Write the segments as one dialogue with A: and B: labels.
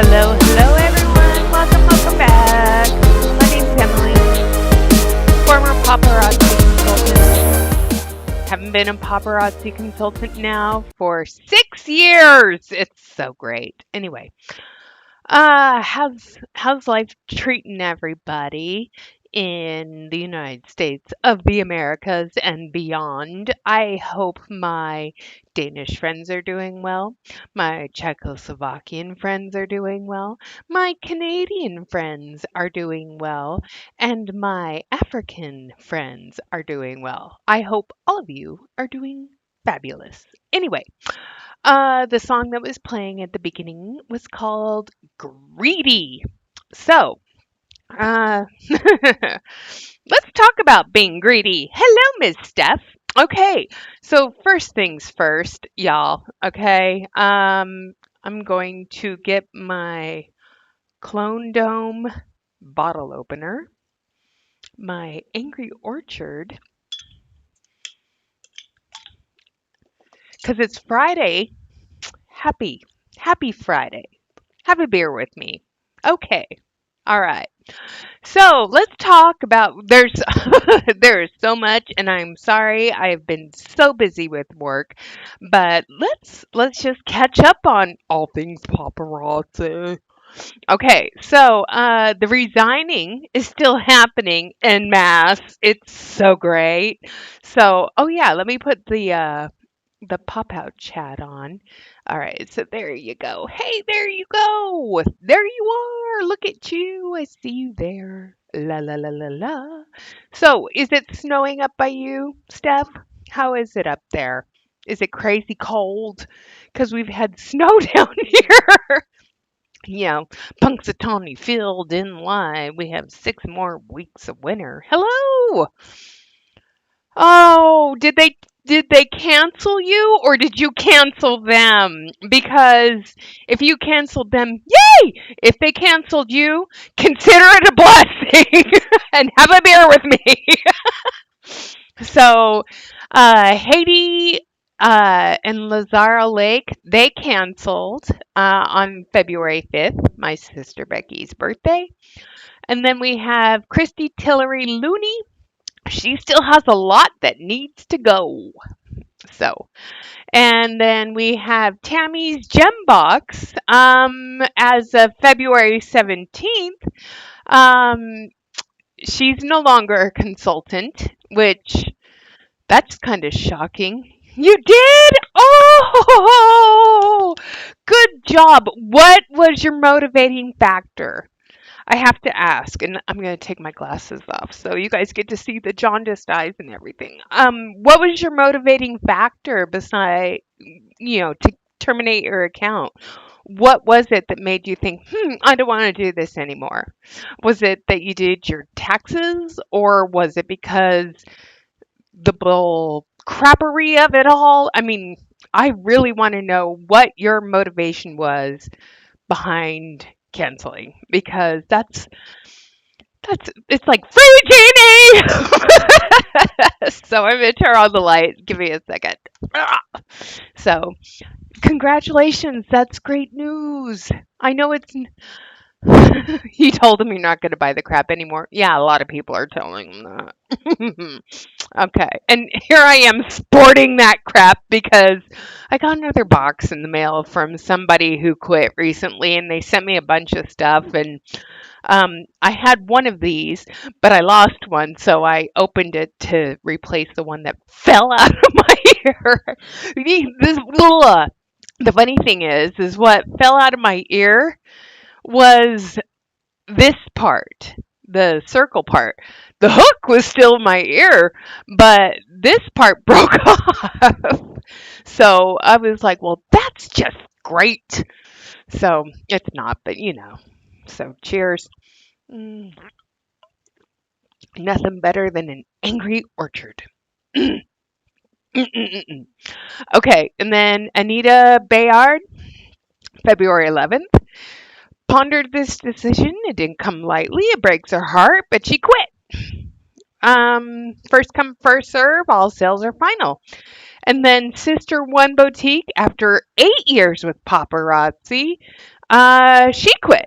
A: Hello, hello everyone. Welcome back. My name's Emily, former paparazzi consultant. Haven't been a paparazzi consultant now for 6 years. It's so great. Anyway, how's life treating everybody in the United States of the Americas and beyond? I hope my Danish friends are doing well, my Czechoslovakian friends are doing well, my Canadian friends are doing well, and my African friends are doing well. I hope all of you are doing fabulous. Anyway, the song that was playing at the beginning was called Greedy. So, uh, let's talk about being greedy. Hello, Miss Steph. Okay, so first things first, y'all. Okay, I'm going to get my Clone Dome bottle opener, my Angry Orchard, because it's Friday. Happy Friday. Have a beer with me. Okay. All right. So let's talk about there is so much, and I'm sorry I've been so busy with work, but let's just catch up on all things paparazzi. Okay, so the resigning is still happening en masse. It's so great. So oh yeah, let me put the pop out chat on. All right, so there you go. Hey, there you go. There you are. Look at you. I see you there. La la la la la. So, is it snowing up by you, Steph? How is it up there? Is it crazy cold? Because we've had snow down here. You know, Punxsutawney Phil didn't lie. We have 6 more weeks of winter. Hello. Oh, did they cancel you or did you cancel them? Because if you canceled them, yay! If they canceled you, consider it a blessing and have a beer with me. So, Haiti and Lazaro Lake, they canceled on February 5th, my sister Becky's birthday. And then we have Christy Tillery Looney. She still has a lot that needs to go. So, and then we have Tammy's Gem Box as of February 17th. Um, she's no longer a consultant, which that's kind of shocking. You did? Oh, good job. What was your motivating factor? I have to ask, and I'm going to take my glasses off so you guys get to see the jaundiced eyes and everything. What was your motivating factor beside, to terminate your account? What was it that made you think, I don't want to do this anymore? Was it that you did your taxes, or was it because the bull crappery of it all? I mean, I really want to know what your motivation was behind canceling because that's it's like free genie. So I'm gonna turn on the light. Give me a second. Ah. So congratulations, that's great news. I know it's. He told him you're not going to buy the crap anymore. Yeah, a lot of people are telling him that. Okay, and here I am sporting that crap because I got another box in the mail from somebody who quit recently, and they sent me a bunch of stuff. And I had one of these, but I lost one, so I opened it to replace the one that fell out of my ear. This little, the funny thing is what fell out of my ear was this part, the circle part. The hook was still in my ear, but this part broke off. So I was like, well, that's just great. So it's not, but So cheers. Mm, nothing better than an angry orchard. Mm-mm-mm-mm. Okay, and then Anita Bayard, February 11th, pondered this decision. It didn't come lightly. It breaks her heart, but she quit. First come, first serve. All sales are final. And then Sister One Boutique, after 8 years with Paparazzi, She quit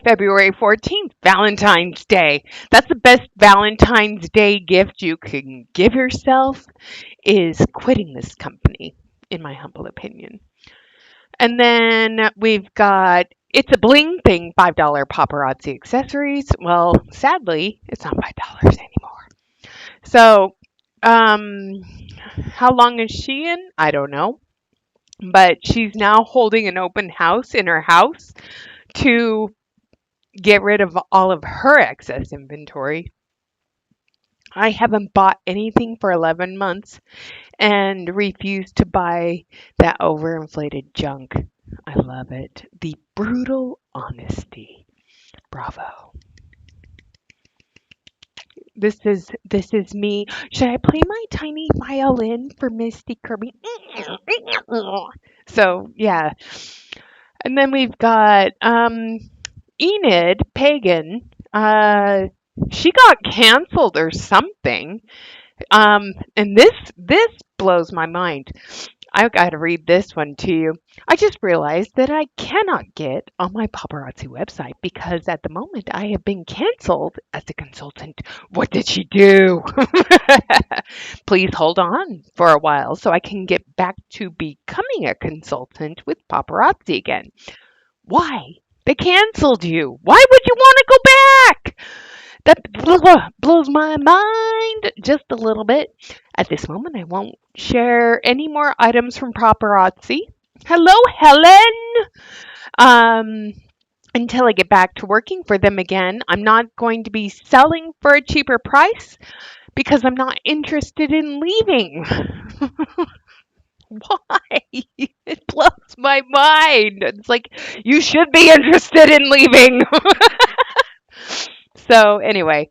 A: February 14th, Valentine's Day. That's the best Valentine's Day gift you can give yourself is quitting this company, in my humble opinion. And then we've got It's a Bling Thing, $5 paparazzi accessories. Well, sadly, it's not $5 anymore. So, um, how long is she in? I don't know. But she's now holding an open house in her house to get rid of all of her excess inventory. I haven't bought anything for 11 months and refuse to buy that overinflated junk. I love it. The brutal honesty. Bravo. This is me. Should I play my tiny violin for Misty Kirby? So yeah. And then we've got Enid Pagan. She got canceled or something. And this blows my mind. I've got to read this one to you. I just realized that I cannot get on my paparazzi website because at the moment I have been canceled as a consultant. What did she do? Please hold on for a while so I can get back to becoming a consultant with paparazzi again. Why? They canceled you. Why would you want to go back? That blows my mind just a little bit. At this moment, I won't share any more items from paparazzi. Hello, Helen. Um, until I get back to working for them again, I'm not going to be selling for a cheaper price because I'm not interested in leaving. Why? It blows my mind. It's like you should be interested in leaving. So anyway,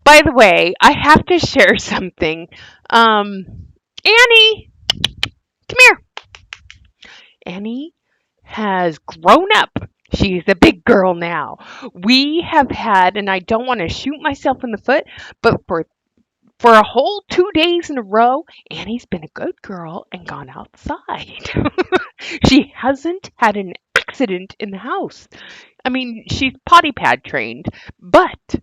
A: by the way, I have to share something. Annie, come here. Annie has grown up. She's a big girl now. We have had, and I don't want to shoot myself in the foot, but for a whole 2 days in a row, Annie's been a good girl and gone outside. She hasn't had an accident in the house. I mean, she's potty pad trained, but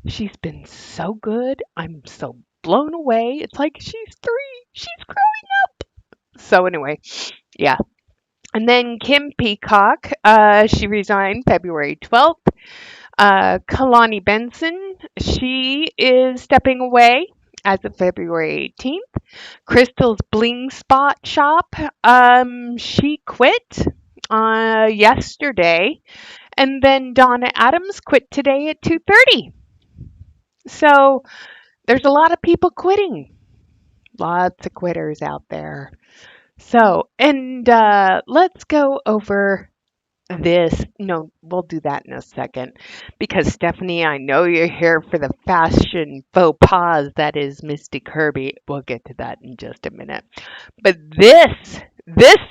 A: she's been so good. I'm so blown away. It's like she's 3. She's growing up. So anyway, yeah. And then Kim Peacock, she resigned February 12th. Kalani Benson, she is stepping away as of February 18th. Crystal's Bling Spot Shop, she quit yesterday. And then Donna Adams quit today at 2:30. So there's a lot of people quitting. Lots of quitters out there. So, and let's go over this. No, we'll do that in a second because Stephanie, I know you're here for the fashion faux pas that is Misty Kirby. We'll get to that in just a minute. But this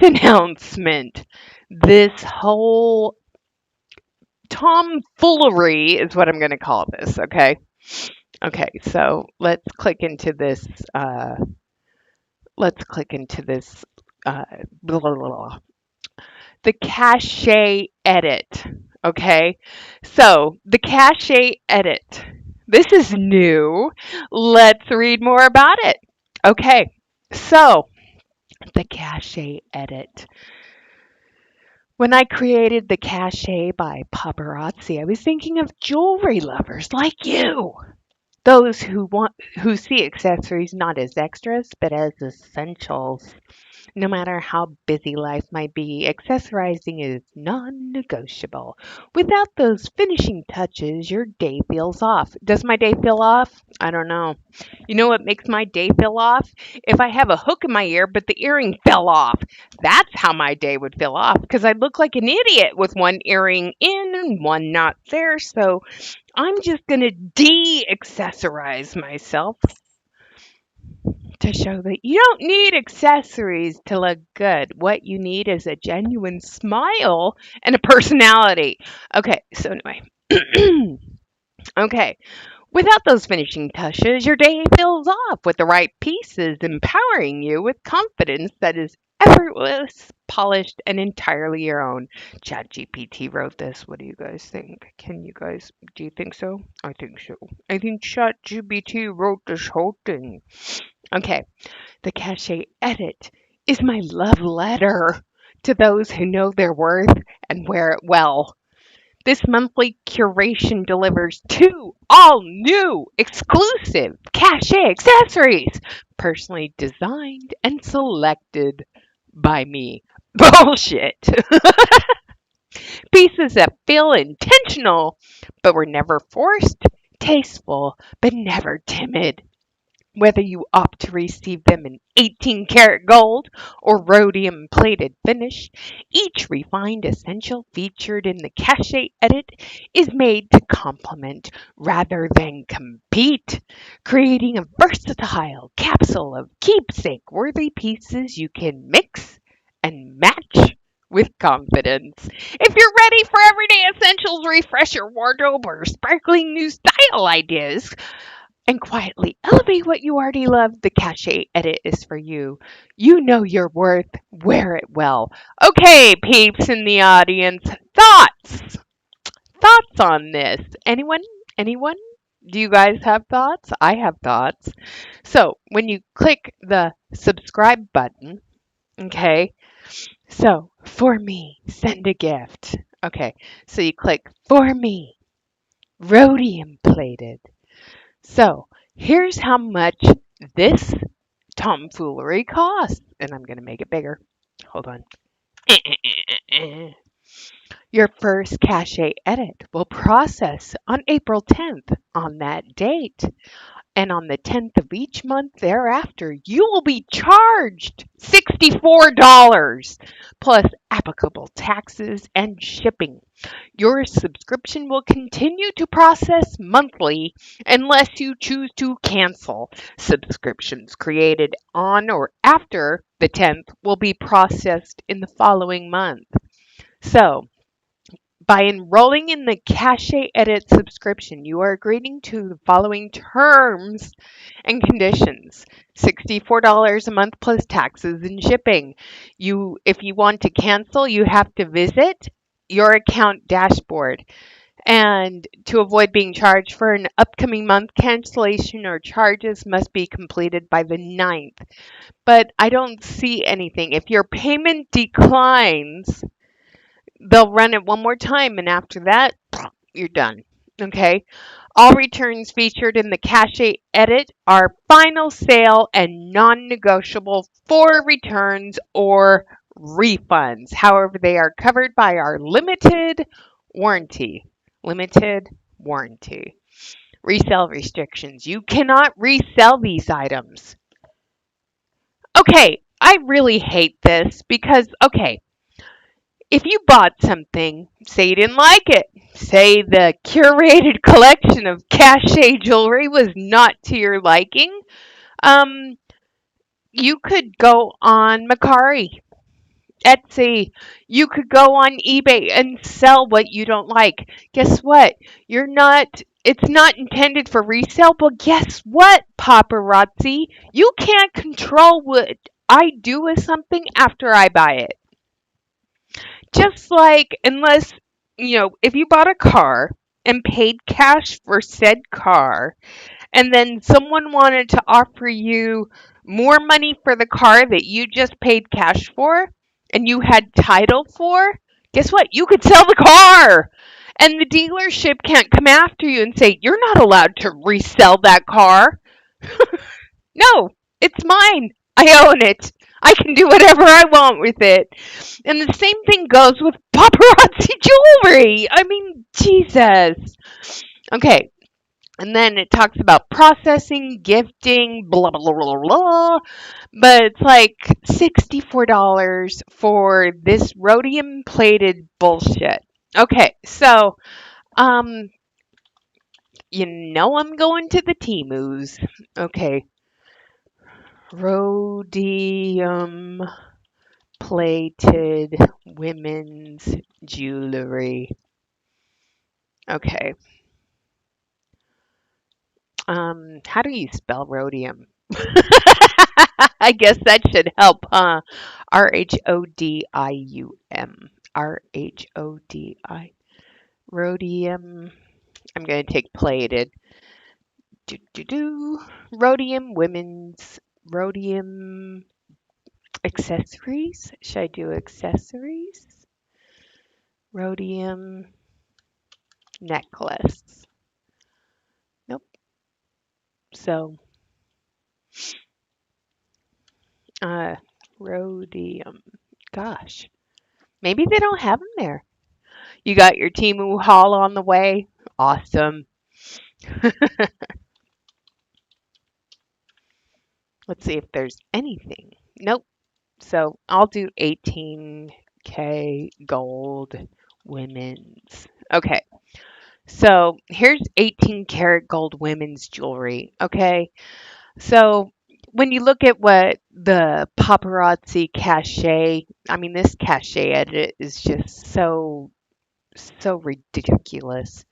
A: announcement, this whole tomfoolery is what I'm going to call this, okay? Okay, so let's click into this. Let's click into this. Blah, blah, blah. The Cachet edit. Okay, so the Cachet edit. This is new. Let's read more about it. Okay, so the Cachet edit. When I created the Cachet by Paparazzi, I was thinking of jewelry lovers like you. Those who see accessories not as extras but as essentials. No matter how busy life might be, accessorizing is non-negotiable. Without those finishing touches, your day feels off. Does my day feel off? I don't know. You know what makes my day feel off? If I have a hook in my ear, but the earring fell off. That's how my day would feel off because I look like an idiot with one earring in and one not there. So I'm just going to de-accessorize myself to show that you don't need accessories to look good. What you need is a genuine smile and a personality. Okay, so anyway. Okay. Without those finishing touches, your day feels off with the right pieces, empowering you with confidence that is effortless, polished, and entirely your own. ChatGPT wrote this. What do you guys think? Do you think so? I think so. I think ChatGPT wrote this whole thing. Okay, the Cachet edit is my love letter to those who know their worth and wear it well. This monthly curation delivers two all new exclusive Cachet accessories, personally designed and selected by me. Bullshit. Pieces that feel intentional, but were never forced, tasteful, but never timid. Whether you opt to receive them in 18 karat gold or rhodium plated finish, each refined essential featured in the Cachet edit is made to complement rather than compete, creating a versatile capsule of keepsake worthy pieces you can mix and match with confidence. If you're ready for everyday essentials, refresh your wardrobe, or sparkling new style ideas, and quietly elevate what you already love, the Cachet edit is for you. You know your worth. Wear it well. Okay, peeps in the audience, thoughts? Thoughts on this? Anyone? Anyone? Do you guys have thoughts? I have thoughts. So, when you click the subscribe button, okay, so for me, send a gift. Okay, so you click for me, rhodium plated. So here's how much this tomfoolery costs. And I'm going to make it bigger. Hold on. Your first Cachet edit will process on April 10th on that date. And on the 10th of each month thereafter, you will be charged $64 plus applicable taxes and shipping. Your subscription will continue to process monthly unless you choose to cancel. Subscriptions created on or after the 10th will be processed in the following month. So, by enrolling in the Cachet Edit subscription, you are agreeing to the following terms and conditions. $64 a month plus taxes and shipping. If you want to cancel, you have to visit your account dashboard. And to avoid being charged for an upcoming month, cancellation or charges must be completed by the 9th. But I don't see anything. If your payment declines, they'll run it one more time, and after that, you're done. Okay? All returns featured in the Cachet edit are final sale and non negotiable for returns or refunds. However, they are covered by our limited warranty. Limited warranty. Resale restrictions. You cannot resell these items. Okay, I really hate this because, okay, if you bought something, say you didn't like it, say the curated collection of Cachet jewelry was not to your liking, um, you could go on Macari, Etsy, you could go on eBay and sell what you don't like. Guess what? It's not intended for resale, but guess what, paparazzi? You can't control what I do with something after I buy it. Just like, unless, if you bought a car and paid cash for said car, and then someone wanted to offer you more money for the car that you just paid cash for and you had title for, guess what? You could sell the car. And the dealership can't come after you and say, you're not allowed to resell that car. No, it's mine. I own it. I can do whatever I want with it. And the same thing goes with paparazzi jewelry. I mean, Jesus. Okay. And then it talks about processing, gifting, blah, blah, blah, blah, blah. But it's like $64 for this rhodium plated bullshit. Okay. So, um, I'm going to the Temus. Okay. Rhodium plated women's jewelry. Okay. How do you spell rhodium? I guess that should help, huh? Rhodium. Rhodi. Rhodium. I'm going to take plated. Do, do, do. Rhodium women's. Rhodium accessories. Should I do accessories? Rhodium necklace. Nope. So, uh, rhodium. Gosh, maybe they don't have them there. You got your Timu haul on the way. Awesome. Let's see if there's anything. Nope. So I'll do 18K gold women's. Okay. So here's 18 karat gold women's jewelry. Okay. So when you look at what the paparazzi cachet, I mean, this cachet edit is just so ridiculous.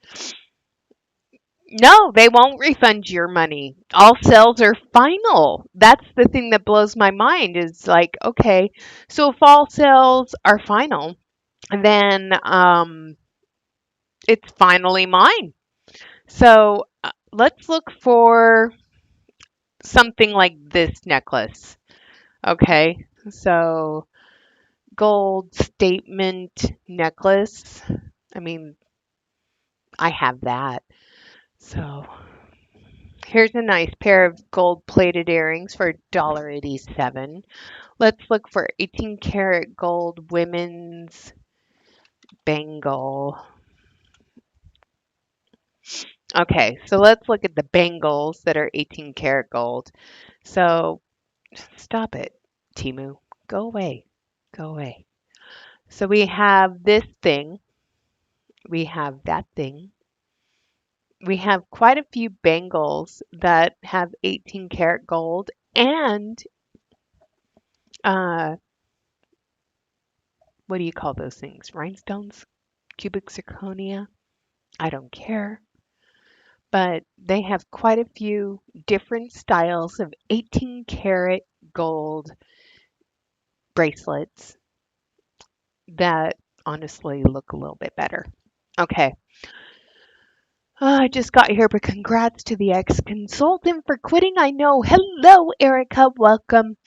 A: No, they won't refund your money. All sales are final. That's the thing that blows my mind is like, okay, so if all sales are final, then it's finally mine. So let's look for something like this necklace. Okay, so gold statement necklace. I mean, I have that. So here's a nice pair of gold plated earrings for $1.87. Let's look for 18 karat gold women's bangle. Okay, so let's look at the bangles that are 18 karat gold. So stop it, Timu. Go away. Go away. So we have this thing. We have that thing. We have quite a few bangles that have 18 karat gold and uh, what do you call those things? Rhinestones? Cubic zirconia? I don't care. But they have quite a few different styles of 18 karat gold bracelets that honestly look a little bit better. Okay. I just got here, but congrats to the ex-consultant for quitting. I know. Hello, Erica. Welcome.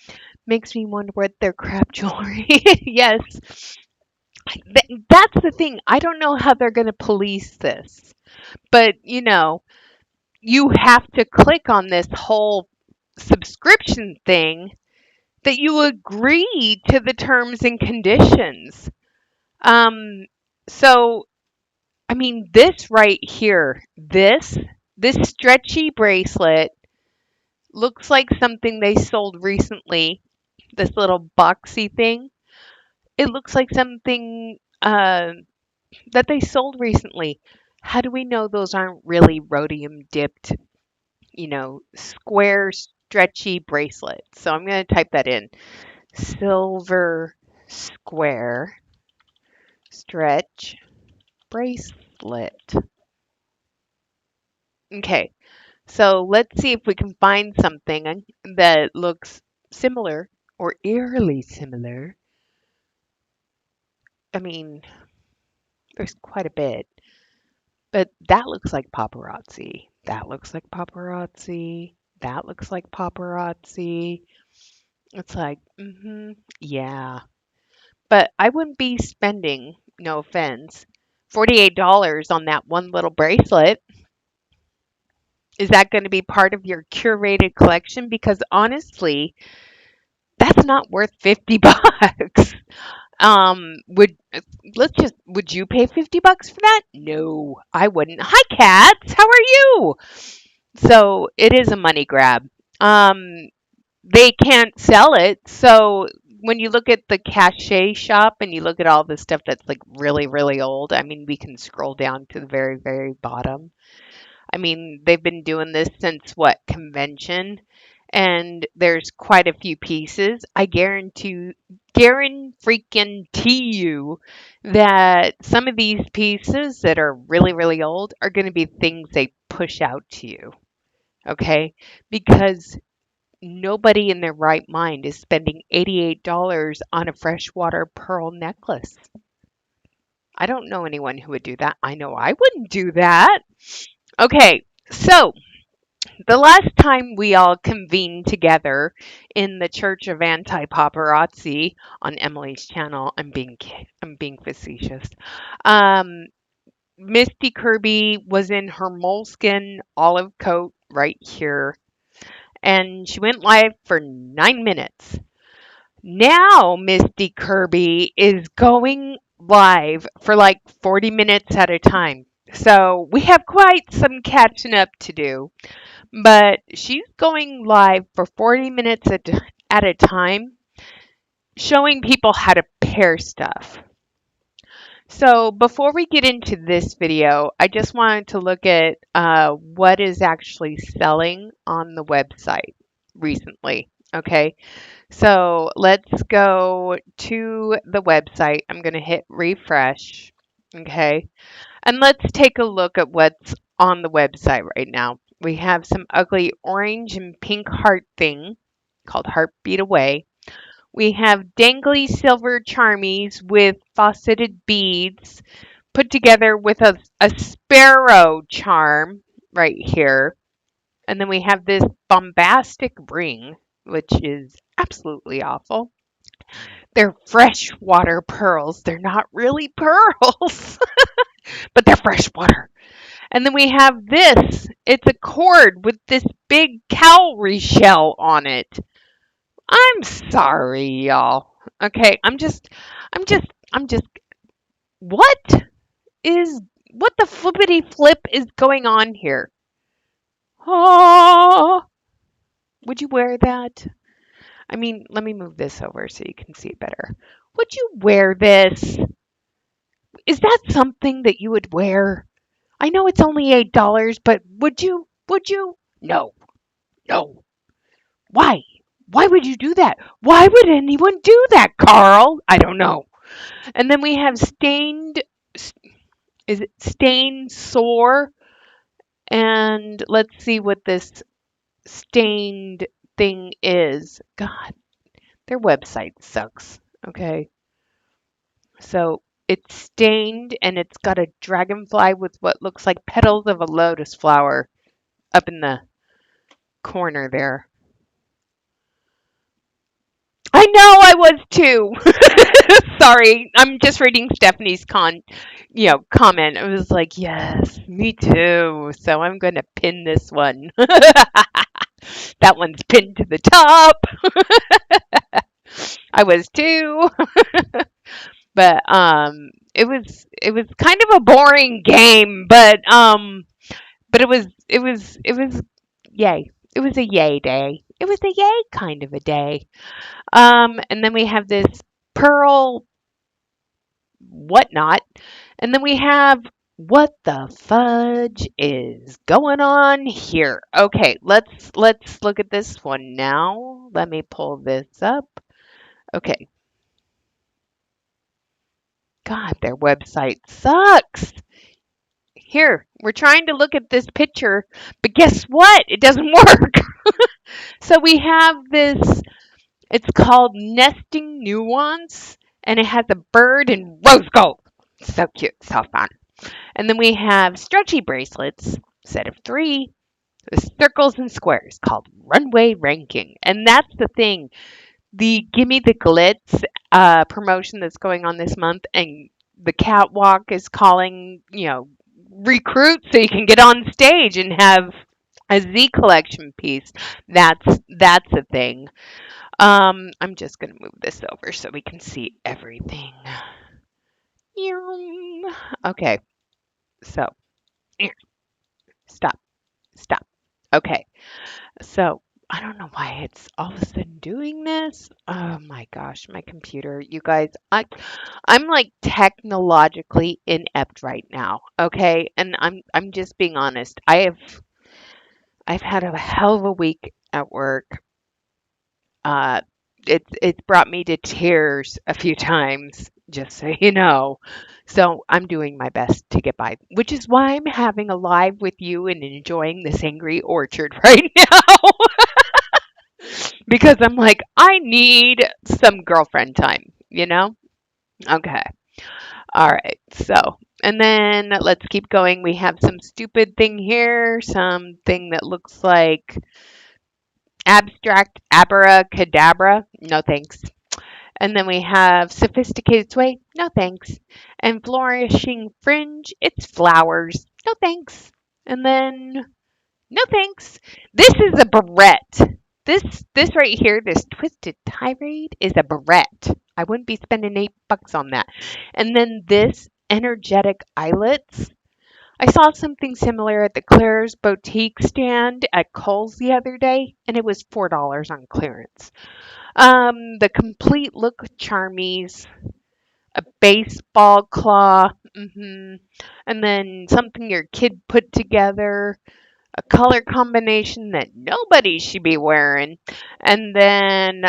A: Makes me wonder what their crap jewelry. Yes. That's the thing. I don't know how they're going to police this. But, you have to click on this whole subscription thing that you agree to the terms and conditions. Um, so I mean, this right here, this stretchy bracelet looks like something they sold recently. This little boxy thing. It looks like something that they sold recently. How do we know those aren't really rhodium dipped, square stretchy bracelets? So I'm going to type that in. Silver square stretch bracelet. Okay, so let's see if we can find something that looks similar or eerily similar. I mean, there's quite a bit, but that looks like paparazzi. That looks like paparazzi. That looks like paparazzi. It's like, yeah. But I wouldn't be spending, no offense, $48 on that one little bracelet. Is that going to be part of your curated collection? Because honestly, that's not worth 50 bucks. Would you pay 50 bucks for that? No, I wouldn't. Hi, cats. How are you? So it is a money grab. Um, they can't sell it. So when you look at the cachet shop and you look at all the stuff that's like really, really old, I mean, we can scroll down to the very, very bottom. I mean, they've been doing this since what, convention? And there's quite a few pieces. I guarantee you that some of these pieces that are really, really old are going to be things they push out to you. Okay? Because nobody in their right mind is spending $88 on a freshwater pearl necklace. I don't know anyone who would do that. I know I wouldn't do that. Okay, so the last time we all convened together in the Church of Anti-Paparazzi on Emily's channel, I'm being facetious. Um, Misty Kirby was in her moleskin olive coat right here, and she went live for 9 minutes. Now Misty Kirby is going live for like 40 minutes at a time. So we have quite some catching up to do. But she's going live for 40 minutes at a time, showing people how to pair stuff. So before we get into this video, I just wanted to look at what is actually selling on the website recently. Okay, so let's go to the website. I'm going to hit refresh. Okay, and let's take a look at what's on the website right now. We have some ugly orange and pink heart thing called Heartbeat Away. We have dangly silver charmies with faceted beads put together with a sparrow charm right here. And then we have this bombastic ring, which is absolutely awful. They're freshwater pearls. They're not really pearls, but they're freshwater. And then we have this. It's a cord with this big cowrie shell on it. I'm sorry, y'all. Okay, I'm just, what what the flippity flip is going on here? Oh, would you wear that? I mean, let me move this over so you can see it better. Would you wear this? Is that something that you would wear? I know it's only $8, but would you? Would you? No, no. Why? Why would you do that? Why would anyone do that, Carl? I don't know. And then we have is it stained sore? And let's see what this stained thing is. God, their website sucks. Okay. So it's stained and it's got a dragonfly with what looks like petals of a lotus flower up in the corner there. I know I was too. Sorry, I'm just reading Stephanie's comment. I was like, yes, me too. So I'm gonna pin this one. That one's pinned to the top. I was too. But it was kind of a boring game, but it was yay. It was a yay day. It was a yay kind of a day. And then we have this pearl whatnot. And then we have what the fudge is going on here. Okay, let's look at this one now. Let me pull this up. Okay. God, their website sucks. Here, we're trying to look at this picture, but guess what? It doesn't work. So we have this, it's called Nesting Nuance, and it has a bird in rose gold. So cute, so fun. And then we have stretchy bracelets, set of 3, with circles and squares called Runway Ranking. And that's the thing. The Gimme the Glitz promotion that's going on this month, and the catwalk is calling, recruit so you can get on stage and have a Z collection piece. That's a thing. I'm just gonna move this over so we can see everything. Okay, so stop. Okay, so I don't know why it's all of a sudden doing this. Oh my gosh, my computer, you guys, I'm like technologically inept right now. Okay, and I'm just being honest. I've had a hell of a week at work. Uh, it's brought me to tears a few times, just so you know. So I'm doing my best to get by, which is why I'm having a live with you and enjoying this angry orchard right now. because I'm like, I need some girlfriend time, you know? Okay. All right. So, and then let's keep going. We have some stupid thing here, something that looks like abstract abracadabra. No thanks. And then we have sophisticated sway. No thanks. And flourishing fringe. It's flowers. No thanks. And then no thanks. This is a barrette. This right here, this twisted tirade is a barrette. I wouldn't be spending $8 on that. And then this energetic eyelets. I saw something similar at the Claire's boutique stand at Kohl's the other day, and it was $4 on clearance. The complete look charmies, a baseball claw, and then something your kid put together, a color combination that nobody should be wearing, and then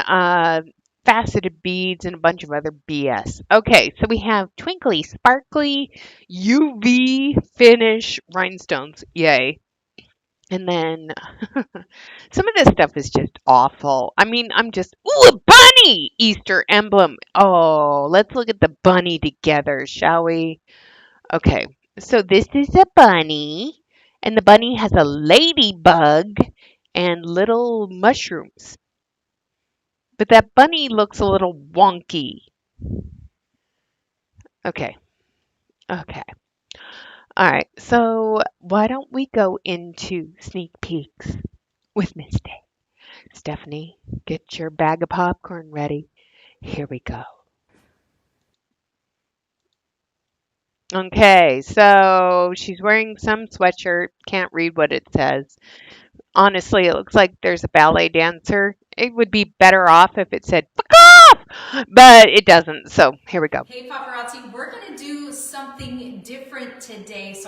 A: faceted beads and a bunch of other BS. Okay, so we have twinkly, sparkly, UV finish rhinestones. Yay. And then some of this stuff is just awful. I mean, I'm just, ooh, a bunny Easter emblem. Oh, let's look at the bunny together, shall we? Okay, so this is a bunny, and the bunny has a ladybug and little mushrooms. But that bunny looks a little wonky. Okay, okay. All right, so why don't we go into sneak peeks with Misty? Stephanie, get your bag of popcorn ready. Here we go. Okay, so she's wearing some sweatshirt. Can't read what it says. Honestly, it looks like there's a ballet dancer. It would be better off if it said "fuck off," but it doesn't. So here we go.
B: Hey paparazzi, we're gonna do something different today.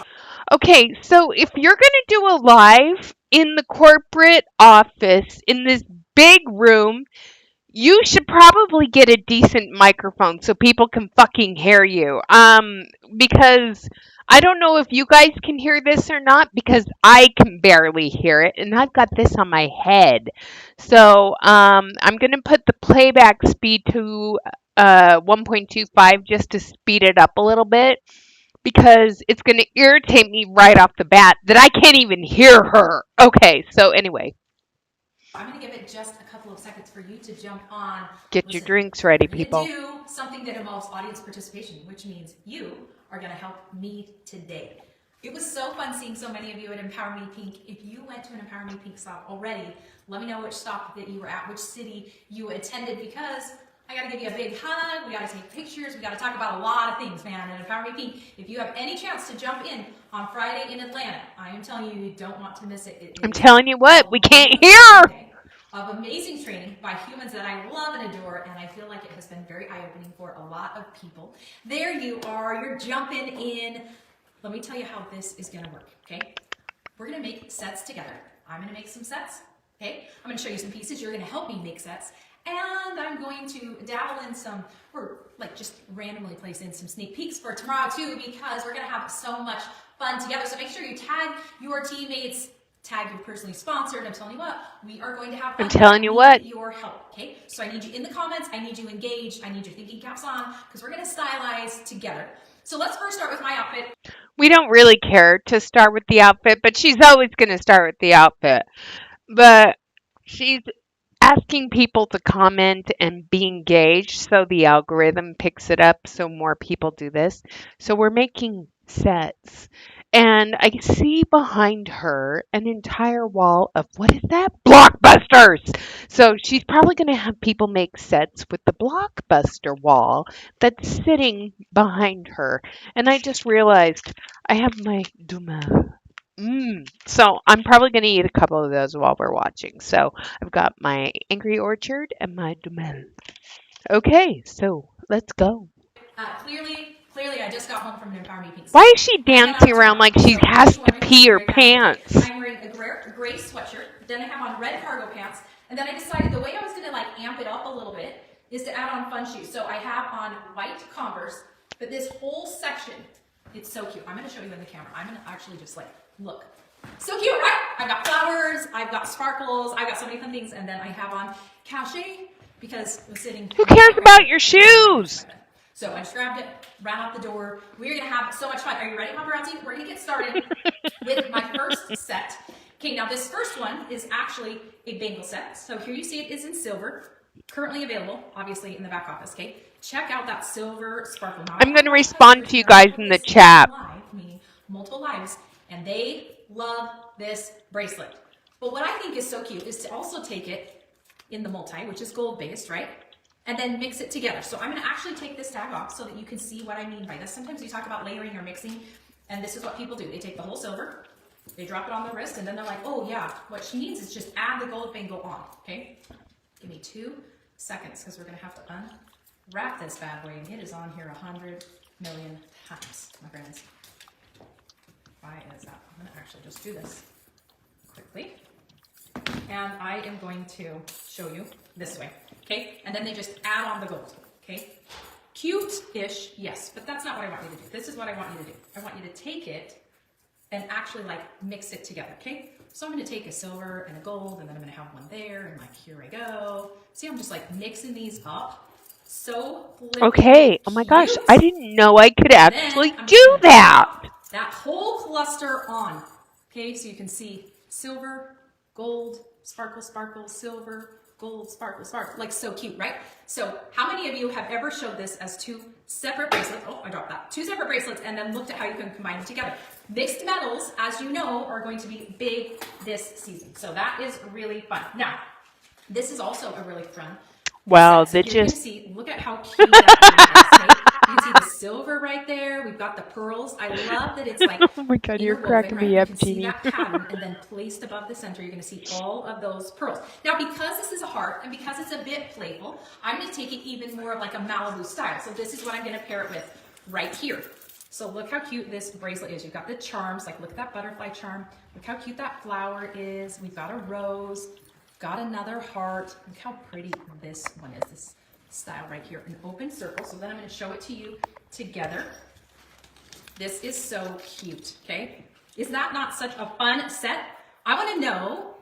A: Okay, so if you're gonna do a live in the corporate office in this big room, you should probably get a decent microphone so people can fucking hear you. Because I don't know if you guys can hear this or not because I can barely hear it and I've got this on my head. So, I'm going to put the playback speed to 1.25 just to speed it up a little bit because it's going to irritate me right off the bat that I can't even hear her. Okay, so anyway.
B: I'm going to give it just a couple of seconds for you to jump on.
A: Get your drinks ready, people.
B: We're going to do something that involves audience participation, which means you are going to help me today. It was so fun seeing so many of you at Empower Me Pink. If you went to an Empower Me Pink stop already, let me know which stop that you were at, which city you attended, because I got to give you a big hug. We got to take pictures. We got to talk about a lot of things, man. And Empower Me Pink, if you have any chance to jump in on Friday in Atlanta, I am telling you, you don't want to miss it.
A: I'm telling you what, we can't hear.
B: Of amazing training by humans that I love and adore, and I feel like it has been very eye-opening for a lot of people. There you are. You're jumping in. Let me tell you how this is going to work, okay? We're going to make sets together. I'm going to make some sets, okay? I'm going to show you some pieces. You're going to help me make sets. And I'm going to dabble in some, or like just randomly place in some sneak peeks for tomorrow too, because we're going to have so much fun together. So make sure you tag your teammates, tag your personally sponsored. I'm telling you what, we are going to have fun.
A: I'm telling you what.
B: Your help, okay? So I need you in the comments. I need you engaged. I need your thinking caps on, because we're going to stylize together. So let's first start with my outfit.
A: We don't really care to start with the outfit, but she's always going to start with the outfit. But she's asking people to comment and be engaged so the algorithm picks it up so more people do this. So we're making sets. And I see behind her an entire wall of, what is that? Blockbusters! So she's probably going to have people make sets with the Blockbuster wall that's sitting behind her. And I just realized I have my Dumas. So I'm probably going to eat a couple of those while we're watching. So I've got my Angry Orchard and my Dumel. Okay, so let's go.
B: Clearly, I just got home from an Empower Me Pink.
A: Why is she dancing around like she has to pee her pants?
B: I'm wearing a gray sweatshirt. Then I have on red cargo pants. And then I decided the way I was going to like amp it up a little bit is to add on fun shoes. So I have on white Converse, but this whole section, it's so cute. I'm going to show you in the camera. I'm going to actually just like, look. So cute, right? I've got flowers, I've got sparkles, I've got so many fun things, and then I have on Cachet because I'm sitting.
A: Who cares about your shoes?
B: So I just grabbed it, ran out the door. We're gonna have so much fun. Are you ready, paparazzi? We're gonna get started with my first set. Okay, now this first one is actually a bangle set. So here you see it is in silver, currently available, obviously in the back office. Okay, check out that silver sparkle. Now,
A: I'm going to respond to you guys in the chat.
B: Live, meaning multiple lives, and they love this bracelet. But what I think is so cute is to also take it in the multi, which is gold based, right? And then mix it together. So I'm gonna actually take this tag off so that you can see what I mean by this. Sometimes you talk about layering or mixing, and this is what people do. They take the whole silver, they drop it on the wrist, and then they're like, oh yeah, what she needs is just add the gold bangle on, okay? Give me 2 seconds, because we're gonna have to unwrap this bad boy, and it is on here 100 million times, my friends. Why is that? I'm gonna actually just do this quickly. And I am going to show you this way, okay? And then they just add on the gold, okay? Cute-ish, yes, but that's not what I want you to do. This is what I want you to do. I want you to take it and actually like mix it together, okay? So I'm gonna take a silver and a gold, and then I'm gonna have one there, and like, here I go. See, I'm just like mixing these up. So
A: okay, oh my gosh, I didn't know I could actually do that.
B: That whole cluster on, okay? So you can see silver, gold, sparkle, sparkle, silver, gold, sparkle, sparkle. Like so cute, right? So how many of you have ever showed this as 2 separate bracelets? Oh, I dropped that. 2 separate bracelets, and then looked at how you can combine them together. Mixed metals, as you know, are going to be big this season. So that is really fun. Now, this is also a really fun.
A: Wow,
B: so
A: they just
B: see, look at how cute that is. You can see the silver right there. We've got the pearls. I love that it's like
A: oh my god, you're cracking me up, Jeannie.
B: You can see that pattern, and then placed above the center, you're going to see all of those pearls. Now, because this is a heart and because it's a bit playful, I'm going to take it even more of like a Malibu style. So this is what I'm going to pair it with right here. So look how cute this bracelet is. You've got the charms, like look at that butterfly charm. Look how cute that flower is. We've got a rose, got another heart. Look how pretty this one is, this style right here, an open circle. So then I'm going to show it to you together. This is so cute, okay? Is that not such a fun set? I want to know,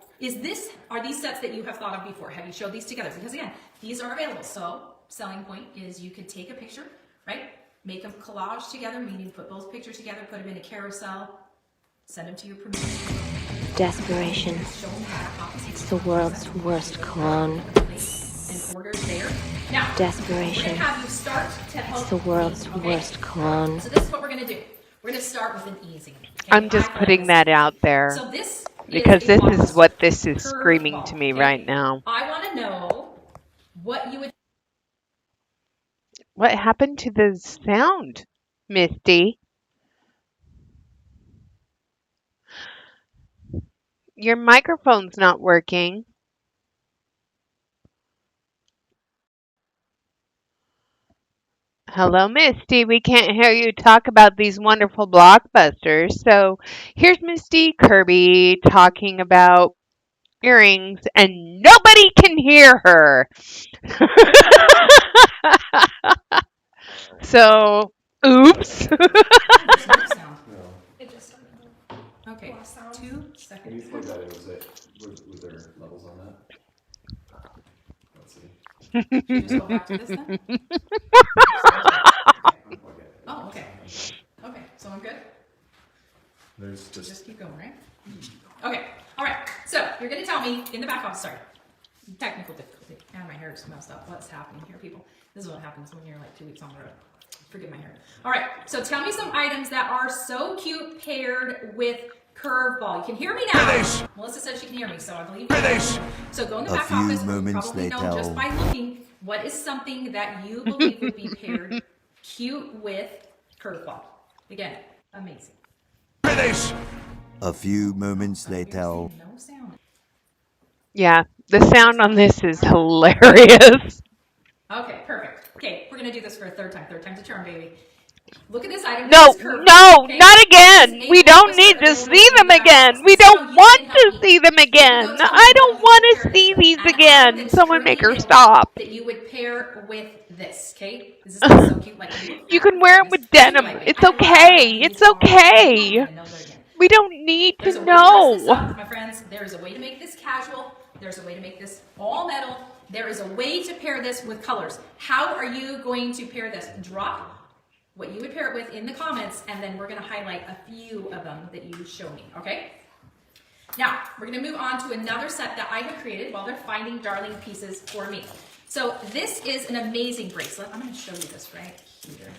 B: are these sets that you have thought of before? Have you showed these together? Because again, these are available. So selling point is you could take a picture, right? Make them collage together, meaning put both pictures together, put them in a carousel, send them to your producer.
C: Desperation. It's the world's worst cologne.
B: There. Now,
C: desperation.
B: We're going to have you start to help.
C: It's the world's worst cologne.
B: So this is what we're going to do. We're going to start with an easy. Okay?
A: I'm just putting that out there.
B: So this
A: because this
B: is
A: what this is screaming to me right now.
B: I want to know what you would.
A: What happened to the sound, Misty? Your microphone's not working. Hello, Misty. We can't hear you talk about these wonderful blockbusters. So here's Misty Kirby talking about earrings, and nobody can hear her. So, oops.
B: Okay, 2 seconds.
D: Can you plug that in? Was there levels on that? Let's see.
B: Should we just go back to this then? Oh, okay. Okay, so I'm good?
D: There's
B: Just keep going, right? Okay, all right. So you're going to tell me in the back office, sorry, technical difficulty. And my hair is messed up. What's happening here, people? This is what happens when you're like 2 weeks on the road. Forgive my hair. All right, so tell me some items that are so cute paired with curveball. You can hear me now.
E: Finish.
B: Melissa said she can hear me, so I believe you.
E: Finish.
B: So go in the
E: A
B: back
E: few
B: office.
E: moments
B: Probably know
E: later.
B: just by looking what is something that you believe would be paired cute with curveball. Again, amazing.
E: Finish.
C: A few moments later.
B: No sound.
A: Yeah, the sound on this is hilarious.
B: Okay, perfect. Okay, we're gonna do this for a third time. Third time's a charm, baby. Look at this item.
A: No,
B: This curve,
A: no,
B: okay?
A: not again.
B: This is
A: We
B: a
A: don't
B: blockbuster
A: need to
B: available
A: see
B: in
A: them
B: the back
A: again.
B: office.
A: We
B: So
A: don't
B: you
A: want
B: can
A: to
B: help me.
A: see them again.
B: Go tell me
A: I
B: what
A: don't
B: you
A: want
B: would
A: to
B: pair
A: see
B: this.
A: these
B: And an item
A: again.
B: that is
A: Someone
B: currently
A: make her
B: available
A: stop.
B: That you would pair with this, okay? This is so cute. Like
A: You can wear it with denim. It's okay. It's okay. We don't need
B: There's
A: to
B: a way to dress this
A: know.
B: up, my friends. There is a way to make this casual. There's a way to make this all metal. There is a way to pair this with colors. How are you going to pair this? Drop what you would pair it with in the comments, and then we're going to highlight a few of them that you show me, okay? Now, we're going to move on to another set that I have created while they're finding darling pieces for me. So this is an amazing bracelet. I'm going to show you this right here.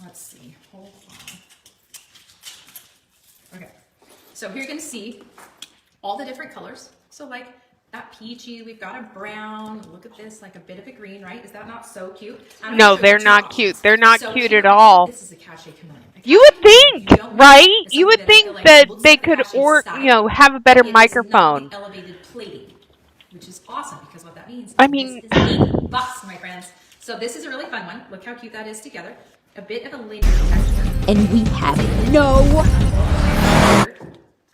B: Let's see. Hold on. Okay. So here you're going to see all the different colors. So like that peachy, we've got a brown. Look at this, like a bit of a green, right? Is that not so cute?
A: No, they're not cute. They're not cute at
B: here,
A: all.
B: This is a Cachet chameleon.
A: You would think, right? You would think that they could, have a better microphone.
B: Elevated plating, which is awesome because what that means is
A: I mean,
B: this is $8, my friends. So this is a really fun one. Look how cute that is together. A bit of a linear texture.
E: And we have no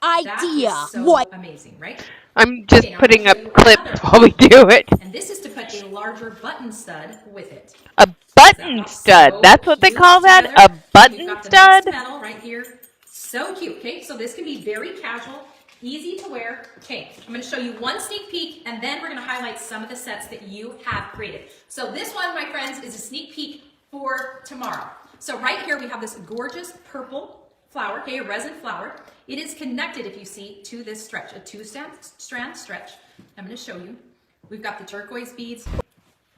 B: That
E: idea
B: is so
E: what.
B: amazing, right?
A: I'm just
B: Okay, now
A: putting
B: I'm
A: up
B: gonna show you
A: clips
B: another
A: while we do it.
B: And this is to put a larger button stud with it.
A: A button stud. That's what they call that? A button stud?
B: Metal right here. So cute. Okay, so this can be very casual, easy to wear. Okay, I'm going to show you one sneak peek, and then we're going to highlight some of the sets that you have created. So this one, my friends, is a sneak peek for tomorrow. So right here we have this gorgeous purple flower, okay, a resin flower. It is connected, if you see, to this stretch, a two-strand stretch. I'm going to show you. We've got the turquoise beads.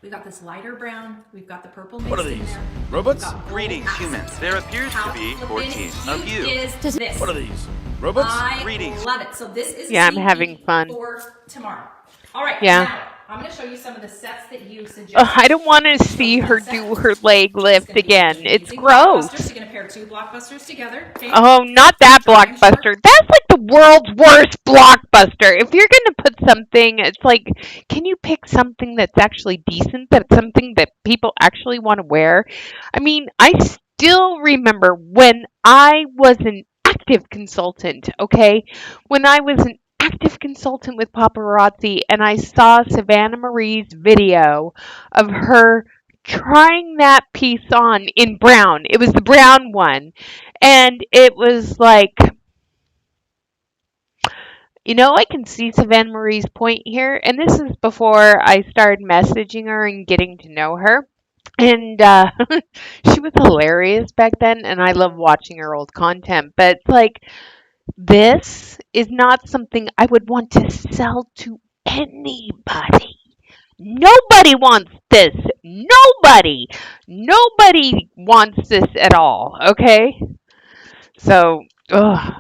B: We've got this lighter brown. We've got the purple mix.
F: What are
B: in
F: these?
B: there.
F: Robots?
G: Greetings, humans. There appears to be 14 of you.
B: Is this.
F: What are these? Robots?
B: I
G: Greetings.
B: love it. So this is
A: Yeah, I'm
B: sneak
A: having
B: peek
A: fun.
B: for tomorrow. All right.
A: Yeah.
B: Now, I'm going to show you some of the sets that you suggest.
A: I don't want to see her do her leg lift again. It's
B: Using
A: gross.
B: blockbusters. You're going to pair two blockbusters together. Okay?
A: Oh, not that blockbuster. That's like the world's worst blockbuster. If you're going to put something, it's like, can you pick something that's actually decent, that's something that people actually want to wear? I mean, I still remember when I was an active consultant, okay? When I was an active consultant with Paparazzi and I saw Savannah Marie's video of her trying that piece on in brown. It was the brown one. And it was like, I can see Savannah Marie's point here. And this is before I started messaging her and getting to know her. And she was hilarious back then. And I love watching her old content. But it's like, this is not something I would want to sell to anybody. Nobody wants this. Nobody. Nobody wants this at all. Okay? So,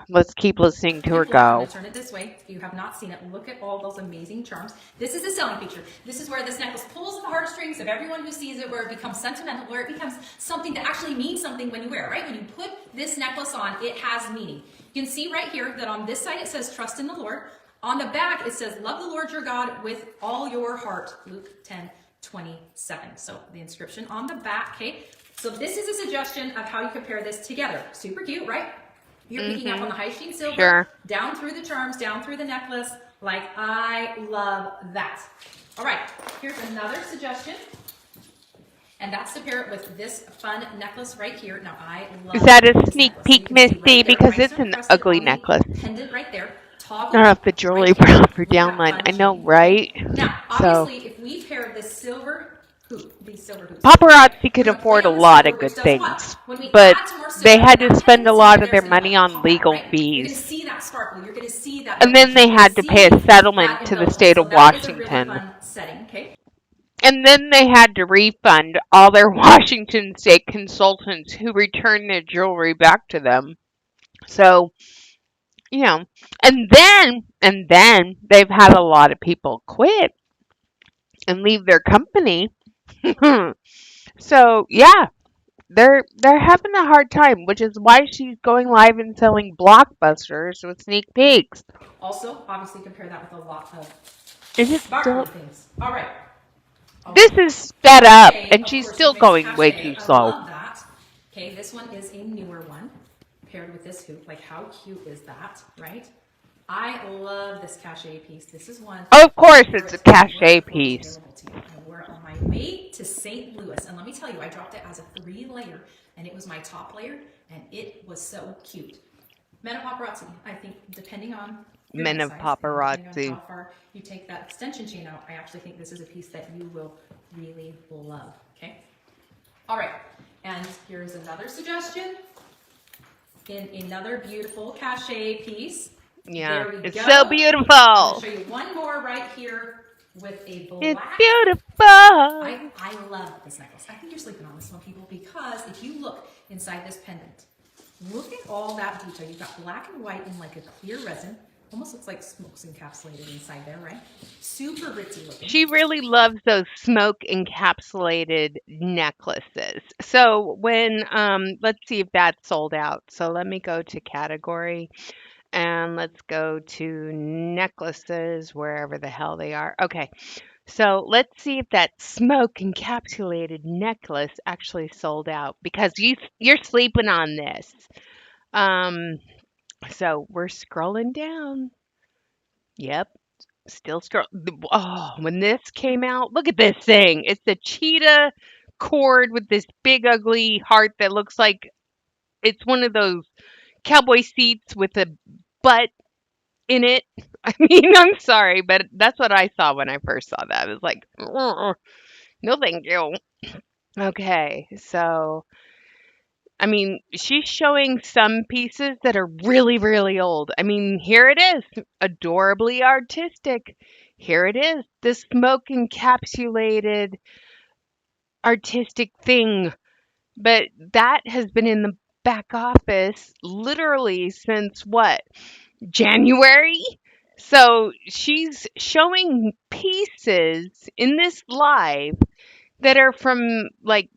A: let's keep listening to her
B: I'm
A: go.
B: going to turn it this way. If you have not seen it, look at all those amazing charms. This is a selling feature. This is where this necklace pulls the heartstrings of everyone who sees it, where it becomes sentimental, where it becomes something that actually means something when you wear it, right? When you put this necklace on, it has meaning. You can see right here that on this side it says, trust in the Lord. On the back, it says, love the Lord your God with all your heart, Luke 10:27. So the inscription on the back, okay? So this is a suggestion of how you can pair this together. Super cute, right? You're picking up on the high sheen silver,
A: Sure.
B: down through the charms, down through the necklace. Like, I love that. All right, here's another suggestion. And that's to pair it with this fun necklace right here. Now, I love
A: Is that a
B: this
A: sneak
B: necklace.
A: peek,
B: You can see
A: Misty?
B: right there,
A: Because
B: right
A: it's an
B: encrusted
A: ugly
B: on the
A: necklace.
B: Pendant right there. Toggle
A: Not off the jewelry
B: right here.
A: brown for
B: We've got
A: downline.
B: fun
A: I know,
B: chain.
A: right?
B: Now,
A: So,
B: obviously, if we pair this silver hoop, these silver hoops.
A: Paparazzi could
B: we're gonna
A: afford a
B: play on the
A: lot
B: silver,
A: of good
B: which does what?
A: things.
B: When we
A: But
B: add some more silver,
A: they had
B: that
A: to spend a
B: tendency
A: lot
B: there
A: of their
B: is gonna
A: money on
B: pop out,
A: legal
B: right? You're going to
A: fees.
B: see that sparkle. You're going to see that.
A: And then they
B: You're
A: had
B: gonna
A: to pay
B: see
A: a settlement
B: that
A: to the
B: embellishment.
A: state
B: So
A: of
B: that is a really
A: Washington.
B: fun setting, okay?
A: And then they had to refund all their Washington state consultants who returned their jewelry back to them. So, and then they've had a lot of people quit and leave their company. So, yeah, they're having a hard time, which is why she's going live and selling blockbusters with sneak peeks.
B: Also, obviously, compare that with a lot of
A: Is it
B: sparkly
A: still?
B: things. All right.
A: This is sped up,
B: Cachet,
A: and
B: of
A: she's
B: course,
A: still
B: makes
A: going way
B: Cachet.
A: too
B: I
A: slow.
B: love that. Okay, this one is a newer one paired with this hoop. Like, how cute is that, right? I love this Cachet piece. This is one.
A: Of course,
B: where
A: it's a
B: really
A: Cachet piece.
B: available to you. I wore it on my way to St. Louis, and let me tell you, I dropped it as a 3-layer, and it was my top layer, and it was so cute. Men of paparazzi, I think, depending on your
A: Men
B: neck
A: of
B: size and depending on
A: paparazzi.
B: how far you take that extension chain out, I actually think this is a piece that you will really love. Okay. All right. And here's another suggestion in another beautiful cachet piece.
A: Yeah,
B: There we
A: it's
B: go.
A: so
B: I'm going
A: beautiful.
B: to show you one more right here with a
A: It's
B: black.
A: beautiful.
B: I love this necklace. I think you're sleeping on this one, people, because if you look inside this pendant, look at all that detail. You've got black and white in like a clear resin. Almost looks like smoke's encapsulated inside there, right? Super ritzy looking.
A: She really loves those smoke encapsulated necklaces. So when let's see if that's sold out. So let me go to category and let's go to necklaces wherever the hell they are. Okay. So let's see if that smoke encapsulated necklace actually sold out because you're sleeping on this. Um so we're scrolling down. Yep. Still scroll. Oh, when this came out, look at this thing. It's a cheetah cord with this big ugly heart that looks like it's one of those cowboy seats with a butt in it. I mean, I'm sorry, but that's what I saw when I first saw that. It was like, no, thank you. Okay, so I mean, she's showing some pieces that are really, really old. I mean, here it is, adorably artistic. Here it is, the smoke encapsulated artistic thing. But that has been in the back office literally since what? January? So she's showing pieces in this live that are from like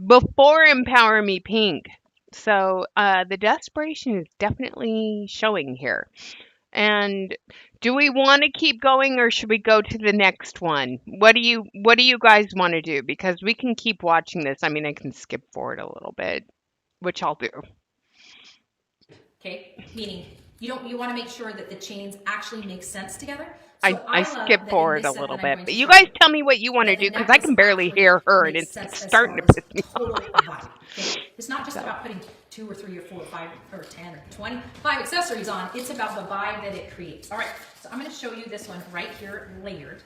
A: before Empower Me Pink. So the desperation is definitely showing here. And do we want to keep going or should we go to the next one? What do you guys want to do? Because we can keep watching this. I mean, I can skip forward a little bit, which I'll do.
B: Okay, meaning you want to make sure that the chains actually make sense together.
A: I
B: I love
A: skip
B: that in
A: forward
B: this
A: a
B: set
A: little
B: that I'm
A: bit,
B: going
A: but
B: to
A: you
B: show
A: guys
B: you,
A: tell me what you want to
B: that the
A: do because I
B: necklace
A: can barely
B: actually
A: hear her and
B: makes
A: it's
B: sense as
A: starting
B: far
A: to
B: as
A: piss me
B: total
A: off.
B: vibe. Okay, it's not just
A: So,
B: about putting 2 or 3 or 4 or 5 or 10 or 20, 5 accessories on. It's about the vibe that it creates. All right, so I'm going to show you this one right here, layered.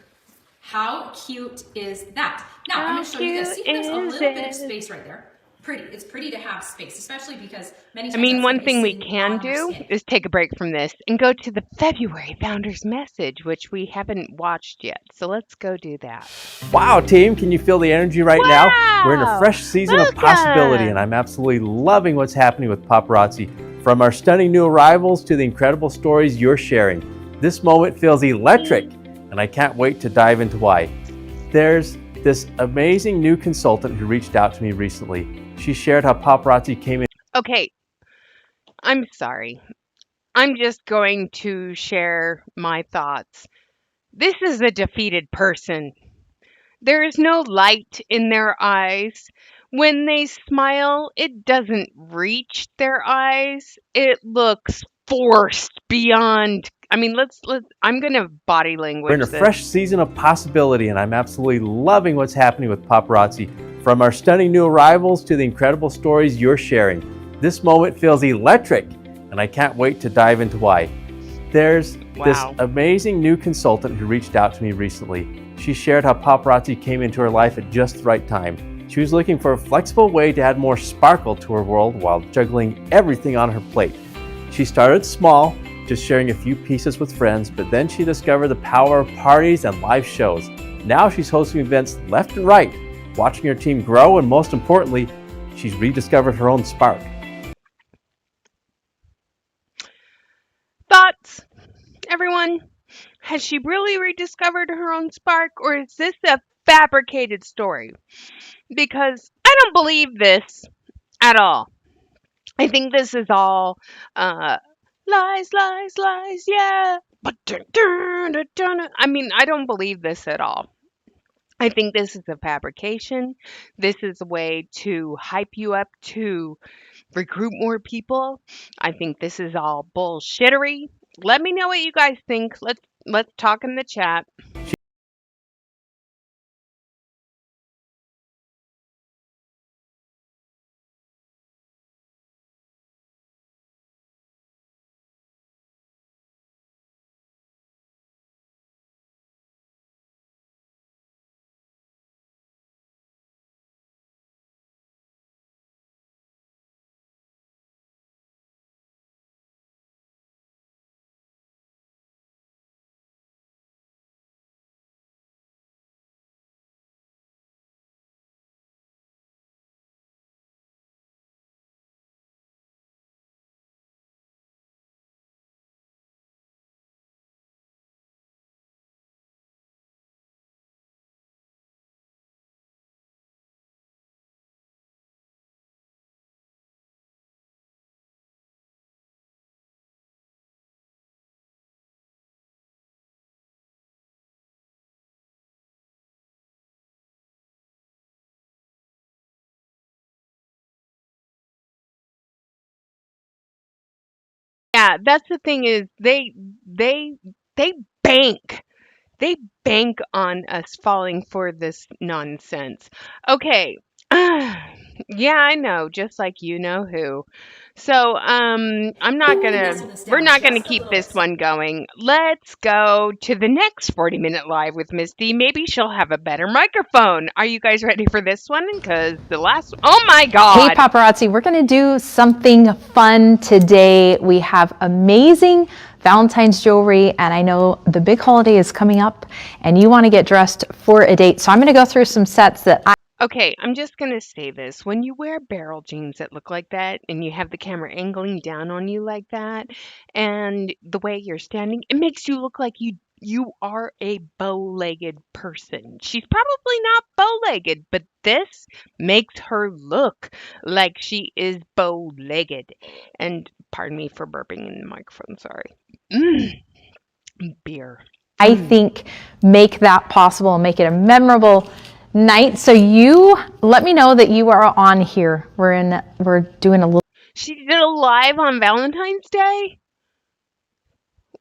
B: How cute is that? Now I'm
A: how
B: going to show you this.
A: cute
B: See how there's a
A: is
B: little bit of
A: it?
B: space right there. Pretty. It's pretty to have space, especially because many
A: I
B: times
A: mean,
B: that stuff
A: one
B: is
A: thing we
B: sitting
A: can
B: on your
A: do
B: skin.
A: is take a break from this and go to the February Founders Message, which we haven't watched yet. So let's go do that.
F: Wow, team, can you feel the energy right now? We're in a
A: Wow!
F: fresh season of possibility, and
A: Welcome!
F: I'm absolutely loving what's happening with Paparazzi. From our stunning new arrivals to the incredible stories you're sharing, this moment feels electric, and I can't wait to dive into why. There's this amazing new consultant who reached out to me recently. She shared how Paparazzi came in.
A: Okay, I'm sorry. I'm just going to share my thoughts. This is a defeated person. There is no light in their eyes. When they smile, it doesn't reach their eyes. It looks forced beyond. I mean, let's I'm going to body
F: We're in a
A: language this.
F: fresh season of possibility, and I'm absolutely loving what's happening with Paparazzi. From our stunning new arrivals to the incredible stories you're sharing, this moment feels electric, and I can't wait to dive into why. There's this
A: Wow.
F: amazing new consultant who reached out to me recently. She shared how Paparazzi came into her life at just the right time. She was looking for a flexible way to add more sparkle to her world while juggling everything on her plate. She started small, just sharing a few pieces with friends, but then she discovered the power of parties and live shows. Now she's hosting events left and right, watching her team grow, and most importantly, she's rediscovered her own spark.
A: Thoughts, everyone? Has she really rediscovered her own spark or is this a fabricated story? Because I don't believe this at all. I think this is all uh, lies, lies, lies, yeah. But I mean, I don't believe this at all. I think this is a fabrication. This is a way to hype you up to recruit more people. I think this is all bullshittery. Let me know what you guys think. Let's talk in the chat. Yeah, that's the thing is they bank. They bank on us falling for this nonsense. Okay. Yeah, I know, just like you know who. So, I'm not
B: Let me
A: gonna
B: pencil this
A: we're
B: down
A: not gonna
B: just a
A: keep
B: little.
A: this one going. Let's go to the next 40-minute live with Misty. Maybe she'll have a better microphone. Are you guys ready for this one? Because the last, oh my
H: Hey
A: God.
H: paparazzi, we're going to do something fun today. We have amazing Valentine's jewelry, and I know the big holiday is coming up and you want to get dressed for a date. So I'm going to go through some sets that
A: Okay, I'm just gonna say this. When you wear barrel jeans that look like that and you have the camera angling down on you like that and the way you're standing, it makes you look like you are a bow-legged person. She's probably not bow-legged, but this makes her look like she is bow-legged. And pardon me for burping in the microphone, sorry. Beer.
H: I think make that possible and make it a memorable night. So you let me know that you are on here. We're doing a little
A: She did a live on Valentine's Day?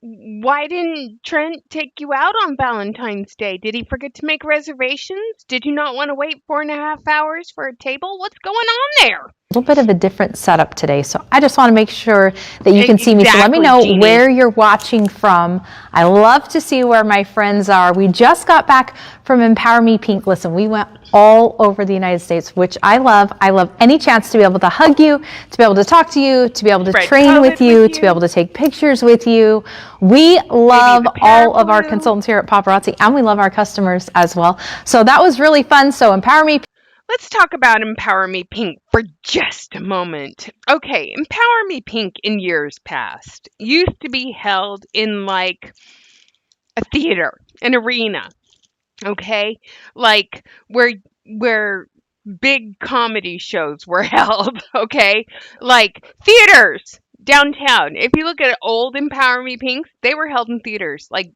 A: Why didn't Trent take you out on Valentine's Day? Did he forget to make reservations? Did you not want to wait 4.5 hours for a table? What's going on there?
H: bit of a different setup today. So I just want to make sure that you can see me. So let me
A: Exactly,
H: know
A: Jeannie.
H: where you're watching from. I love to see where my friends are. We just got back from Empower Me Pink. Listen, we went all over the United States, which I love. I love any chance to be able to hug you, to be able to talk to you, to be able to
A: Spread
H: train
A: COVID
H: with you,
A: with
H: to be
A: you.
H: able to take pictures with you. We love
A: the
H: all of our
A: paraplu.
H: consultants here at Paparazzi, and we love our customers as well. So that was really fun. So Empower Me
A: Let's talk about Empower Me Pink for just a moment. Okay, Empower Me Pink in years past used to be held in like a theater, an arena, okay? Like where big comedy shows were held, okay? Like theaters downtown. If you look at old Empower Me Pinks, they were held in theaters, like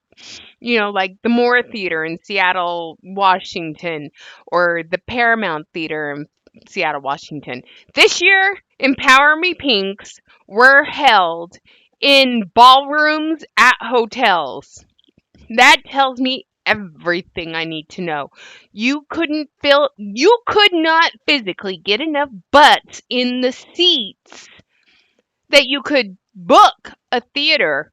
A: like the Moore Theater in Seattle, Washington, or the Paramount Theater in Seattle, Washington. This year, Empower Me Pinks were held in ballrooms at hotels. That tells me everything I need to know. You could not physically get enough butts in the seats that you could book a theater.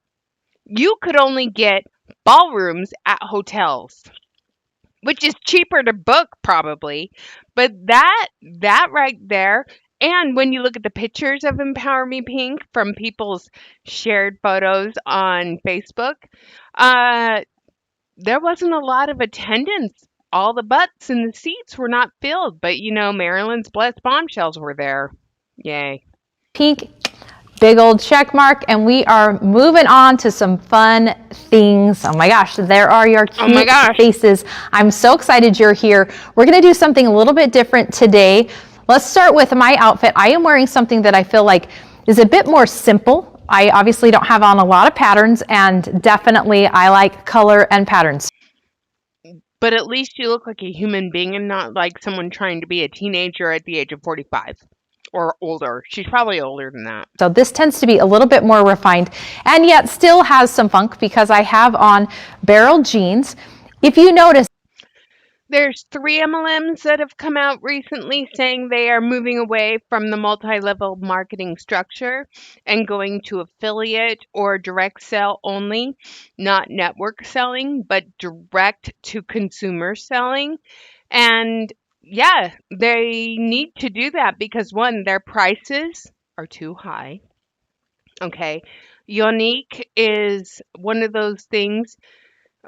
A: You could only get ballrooms at hotels, which is cheaper to book probably. But that right there, and when you look at the pictures of Empower Me Pink from people's shared photos on Facebook, uh there wasn't a lot of attendance. All the butts in the seats were not filled, but Maryland's blessed bombshells were there. Yay.
H: Pink, big old check mark, and we are moving on to some fun things. Oh my gosh, there are your
A: Oh my
H: cute
A: gosh.
H: faces. I'm so excited you're here. We're going to do something a little bit different today. Let's start with my outfit. I am wearing something that I feel like is a bit more simple. I obviously don't have on a lot of patterns, and definitely I like color and patterns.
A: But at least you look like a human being and not like someone trying to be a teenager at the age of 45 or older. She's probably older than that.
H: So this tends to be a little bit more refined and yet still has some funk because I have on barrel jeans. If you notice,
A: There's 3 MLMs that have come out recently saying they are moving away from the multi-level marketing structure and going to affiliate or direct sell only, not network selling, but direct to consumer selling. And yeah, they need to do that because one, their prices are too high. Okay. Unique is one of those things.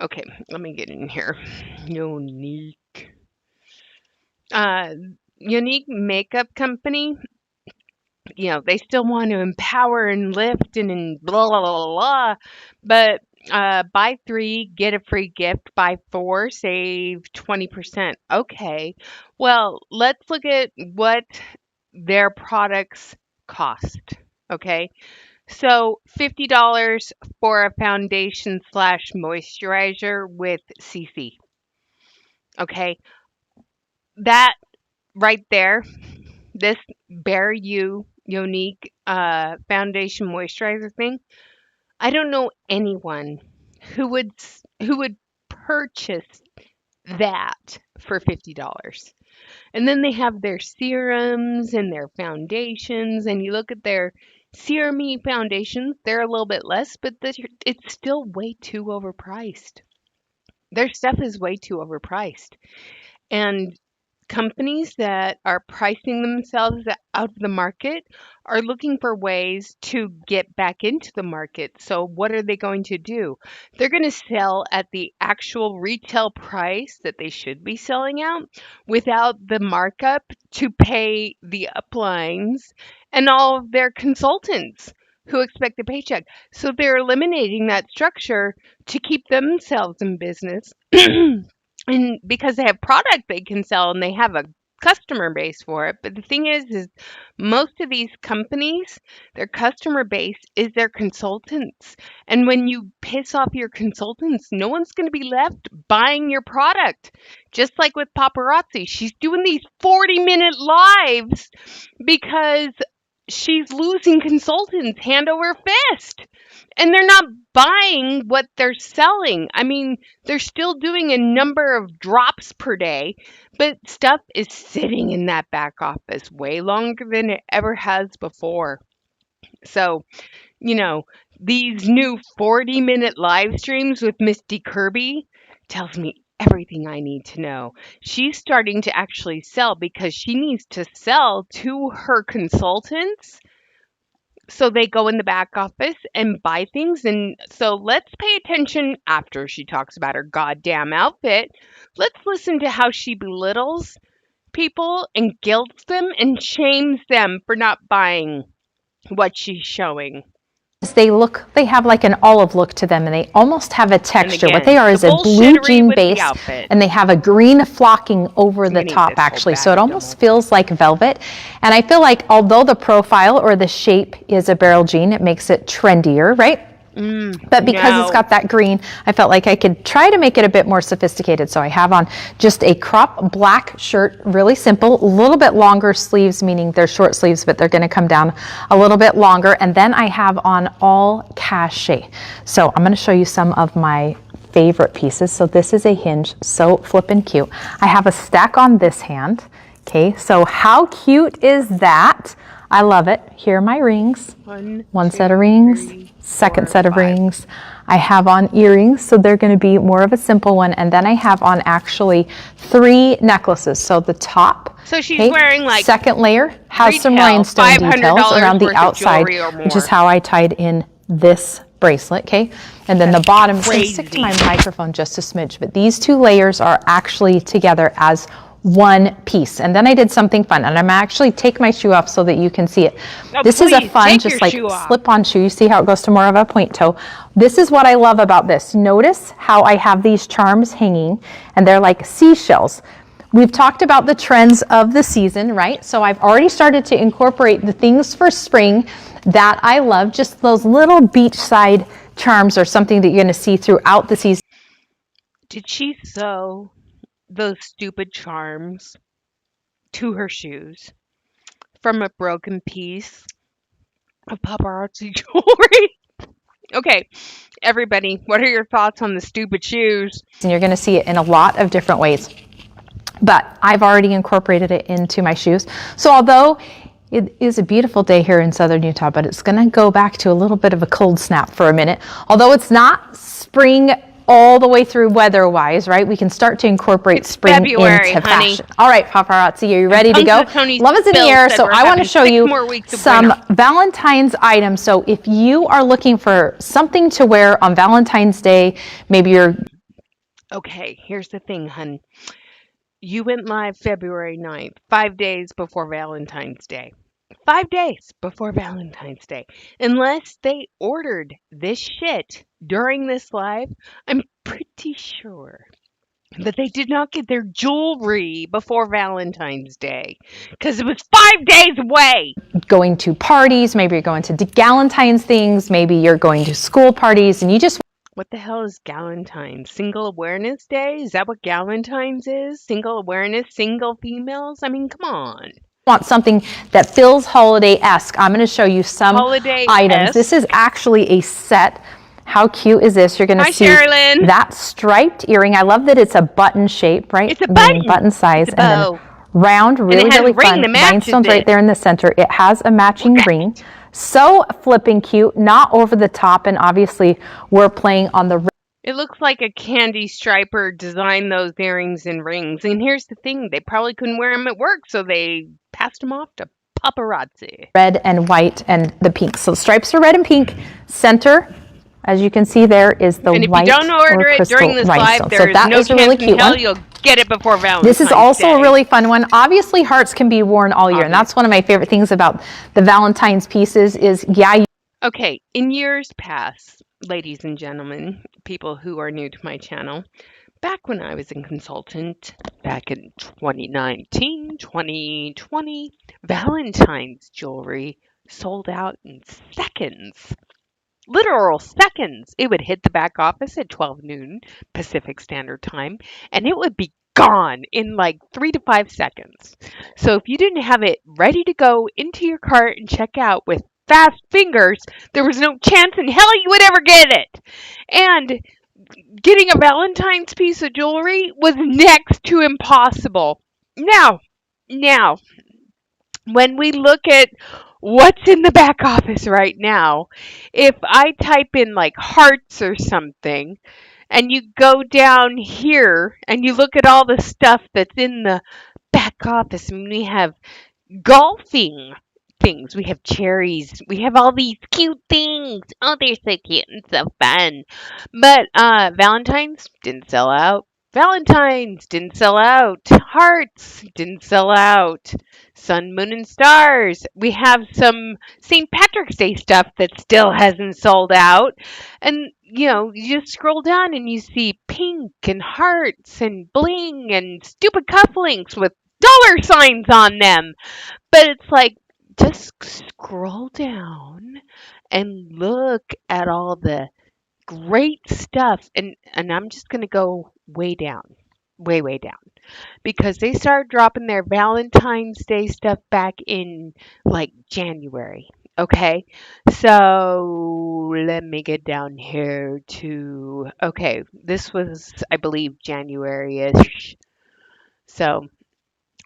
A: Okay, let me get in here. Unique. Uh, Unique makeup company. They still want to empower and lift and blah blah blah blah. But buy 3, get a free gift. Buy 4, save 20%. Okay. Well, let's look at what their products cost. Okay. So $50 for a foundation slash moisturizer with CC. Okay. That right there, this Bare You Unique foundation moisturizer thing. I don't know anyone who would purchase that for $50. And then they have their serums and their foundations, and you look at their serum-y foundations, they're a little bit less, but it's still way too overpriced. Their stuff is way too overpriced. And companies that are pricing themselves out of the market are looking for ways to get back into the market. So what are they going to do? They're going to sell at the actual retail price that they should be selling out without the markup to pay the uplines and all of their consultants who expect a paycheck. So they're eliminating that structure to keep themselves in business. And because they have product they can sell and they have a customer base for it. But the thing is most of these companies, their customer base is their consultants. And when you piss off your consultants, no one's going to be left buying your product. Just like with Paparazzi, she's doing these 40-minute lives because she's losing consultants hand over fist. And they're not buying what they're selling. I mean, they're still doing a number of drops per day, but stuff is sitting in that back office way longer than it ever has before. So, these new 40-minute live streams with Misty Kirby tells me everything I need to know. She's starting to actually sell because she needs to sell to her consultants. So they go in the back office and buy things. And so let's pay attention after she talks about her goddamn outfit. Let's listen to how she belittles people and guilts them and shames them for not buying what she's showing.
H: They have like an olive look to them, and they almost have a texture. What they are is a blue
A: bullshittery
H: jean
A: with the
H: base,
A: outfit.
H: and they have a green flocking over the
A: need
H: top
A: this whole
H: actually. So
A: bag
H: it
A: of
H: almost feels like velvet. And I feel like although the profile or the shape is a barrel jean, it makes it trendier, right? But because it's got that green, I felt like I could try to make it a bit more sophisticated. So I have on just a crop black shirt, really simple, a little bit longer sleeves, meaning they're short sleeves, but they're going to come down a little bit longer. And then I have on all cachet. So I'm going to show you some of my favorite pieces. So this is a hinge, so flippin' cute. I have a stack on this hand. Okay, so how cute is that? I love it. Here are my rings. One set of rings, second set of rings. I have on earrings, so they're going to be more of a simple one. And then I have on actually 3 necklaces. So the top,
A: so she's wearing like
H: second layer has some rhinestone details around the outside, which is how I tied in this bracelet, okay? And then the bottom is going to stick to my microphone just a smidge, but these 2 layers are actually together as one piece. And then I did something fun, and I'm actually take my shoe off so that you can see it. This is a fun, just like slip-on shoe. You see how it goes to more of a point toe. This is what I love about this. Notice how I have these charms hanging, and they're like seashells. We've talked about the trends of the season, right? So I've already started to incorporate the things for spring that I love. Just those little beachside charms are something that you're going to see throughout the season.
A: Did she sew those stupid charms to her shoes from a broken piece of paparazzi jewelry? Okay, everybody, what are your thoughts on the stupid shoes?
H: And you're going to see it in a lot of different ways. But I've already incorporated it into my shoes. So although it is a beautiful day here in southern Utah, but it's going to go back to a little bit of a cold snap for a minute. Although it's not spring all the way through weather-wise, right? We can start to incorporate spring
A: February,
H: into
A: honey.
H: fashion. All right, paparazzi, are you ready to go? Love is in the air, so I want to show you some Valentine's items. So if you are looking for something to wear on Valentine's Day, maybe you're...
A: Okay, here's the thing, hun. You went live February 9th, 5 days before Valentine's Day. 5 days before Valentine's Day. Unless they ordered this shit during this live, I'm pretty sure that they did not get their jewelry before Valentine's Day because it was 5 days away.
H: Going to parties, maybe you're going to Galentine's things, maybe you're going to school parties, and you just...
A: What the hell is Galentine's? Single Awareness Day? Is that what Galentine's is? Single awareness, single females? I mean, come on.
H: Want something that feels holiday-esque. I'm going to show you some
A: Holiday-esque?
H: items. This is actually a set. How cute is this? You're going to see
A: Sherilyn.
H: that striped earring. I love that it's a button shape, right?
A: It's a button.
H: Button size.
A: It's a bow.
H: And then round, really,
A: it has
H: really
A: a ring
H: fun.
A: that matches
H: Rhinestones
A: it.
H: right there in the center. It has a matching ring. So flipping cute, not over the top, and obviously we're playing on the
A: It looks like a candy striper designed those earrings and rings. And here's the thing, they probably couldn't wear them at work, so they passed them off to Paparazzi.
H: red and white and the pink. So stripes are red and pink. Center, as you can see there, is the
A: And if
H: white
A: you don't order
H: or
A: it
H: crystal
A: during this
H: rhinestone.
A: live,
H: So
A: there's
H: that
A: no
H: is a really
A: chance in
H: cute
A: hell
H: one.
A: you'll get it before Valentine's
H: This is also
A: Day.
H: a really fun one. Obviously, hearts can be worn all year, and that's one of my favorite things about the Valentine's pieces is,
A: Okay, in years past, ladies and gentlemen, people who are new to my channel, back when I was a consultant, back in 2019, 2020, Valentine's jewelry sold out in seconds. Literal seconds. It would hit the back office at 12 noon Pacific Standard Time, and it would be gone in like 3 to 5 seconds. So if you didn't have it ready to go into your cart and check out with fast fingers, there was no chance in hell you would ever get it. And getting a Valentine's piece of jewelry was next to impossible. Now, when we look at what's in the back office right now, if I type in like hearts or something, and you go down here and you look at all the stuff that's in the back office, and we have golfing things, we have cherries, we have all these cute things. Oh, they're so cute and so fun. But Valentine's didn't sell out. Valentine's didn't sell out. Hearts didn't sell out. Sun, moon, and stars. We have some St. Patrick's Day stuff that still hasn't sold out. And, you know, you just scroll down and you see pink and hearts and bling and stupid cufflinks with dollar signs on them. But it's like, just scroll down and look at all the great stuff. And I'm just going to go way down, way down, because they started dropping their Valentine's Day stuff back in like January. Okay, so let me get down here to, okay, this was, I believe, January-ish. So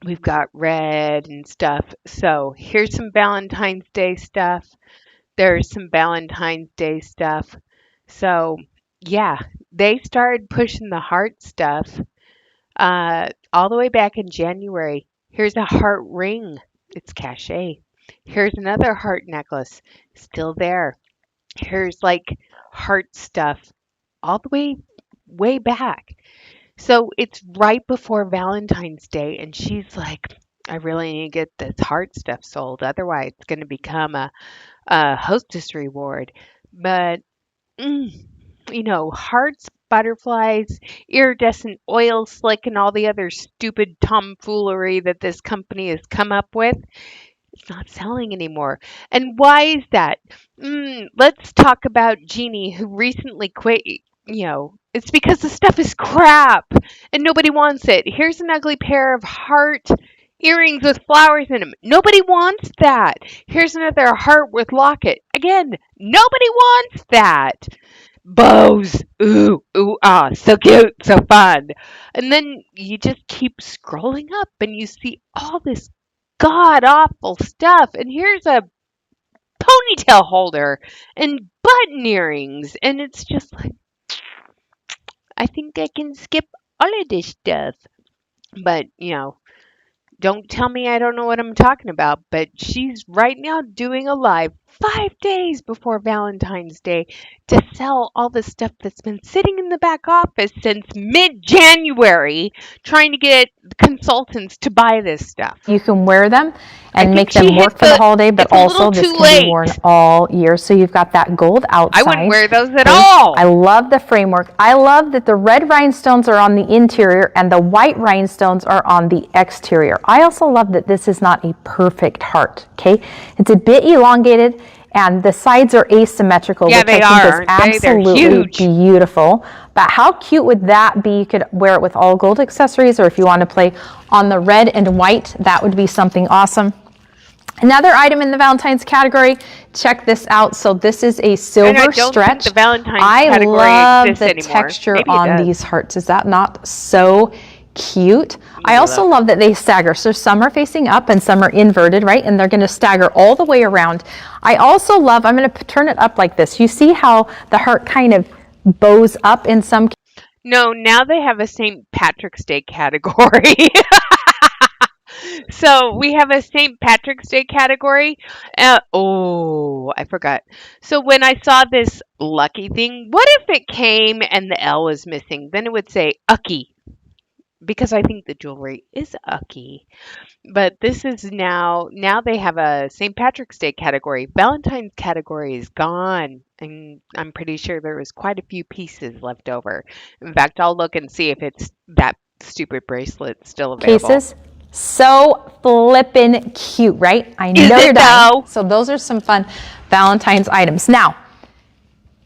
A: we've got red and stuff. So here's some Valentine's Day stuff. There's some Valentine's Day stuff. So yeah, they started pushing the heart stuff all the way back in January. Here's a heart ring. It's Cachet. Here's another heart necklace. Still there. Here's like heart stuff all the way back. So it's right before Valentine's Day, and she's like, I really need to get this heart stuff sold. Otherwise, it's going to become a hostess reward. But, you know, hearts, butterflies, iridescent oil slick, and all the other stupid tomfoolery that this company has come up with, it's not selling anymore. And why is that? Let's talk about Jeannie, who recently quit. You know, it's because the stuff is crap and nobody wants it. Here's an ugly pair of heart earrings with flowers in them. Nobody wants that. Here's another heart with locket. Again, nobody wants that. Bows. Ooh, ah, so cute, so fun. And then you just keep scrolling up and you see all this god awful stuff. And here's a ponytail holder and button earrings. And it's just like, I think I can skip all of this stuff. But, you know, don't tell me I don't know what I'm talking about. But she's right now doing a live 5 days before Valentine's Day to sell all the stuff that's been sitting in the back office since mid-January, trying to get consultants to buy this stuff.
H: you can wear them and make them work for the holiday, but also this can be worn all year. So you've got that gold outside.
A: I wouldn't wear those at all.
H: I love the framework. I love that the red rhinestones are on the interior and the white rhinestones are on the exterior. I also love that this is not a perfect heart, okay? It's a bit elongated. And the sides are asymmetrical,
A: Yeah,
H: which
A: they
H: I think
A: are,
H: is
A: aren't they? They're
H: absolutely
A: huge.
H: beautiful. But how cute would that be? You could wear it with all gold accessories, or if you want to play on the red and white, that would be something awesome. Another item in the Valentine's category, check this out. So this is a silver
A: And I don't
H: stretch.
A: think the Valentine's
H: I
A: category
H: love
A: exists
H: the
A: anymore.
H: texture
A: Maybe it
H: on
A: does.
H: these hearts. Is that not so cute? I also love that they stagger. So some are facing up and some are inverted, right? And they're going to stagger all the way around. I also love, I'm going to turn it up like this. You see how the heart kind of bows up in some.
A: No, now they have a St. Patrick's Day category. So we have a St. Patrick's Day category. Oh, I forgot. So when I saw this lucky thing, what if it came and the L was missing? Then it would say Ucky, because I think the jewelry is Ucky. But this is now they have a St. Patrick's Day category. Valentine's category is gone. And I'm pretty sure there was quite a few pieces left over. In fact, I'll look and see if it's that stupid bracelet still available.
H: Cases. So flippin' cute, right? I know
A: Is
H: you're
A: it
H: dying.
A: though?
H: So those are some fun Valentine's items. Now,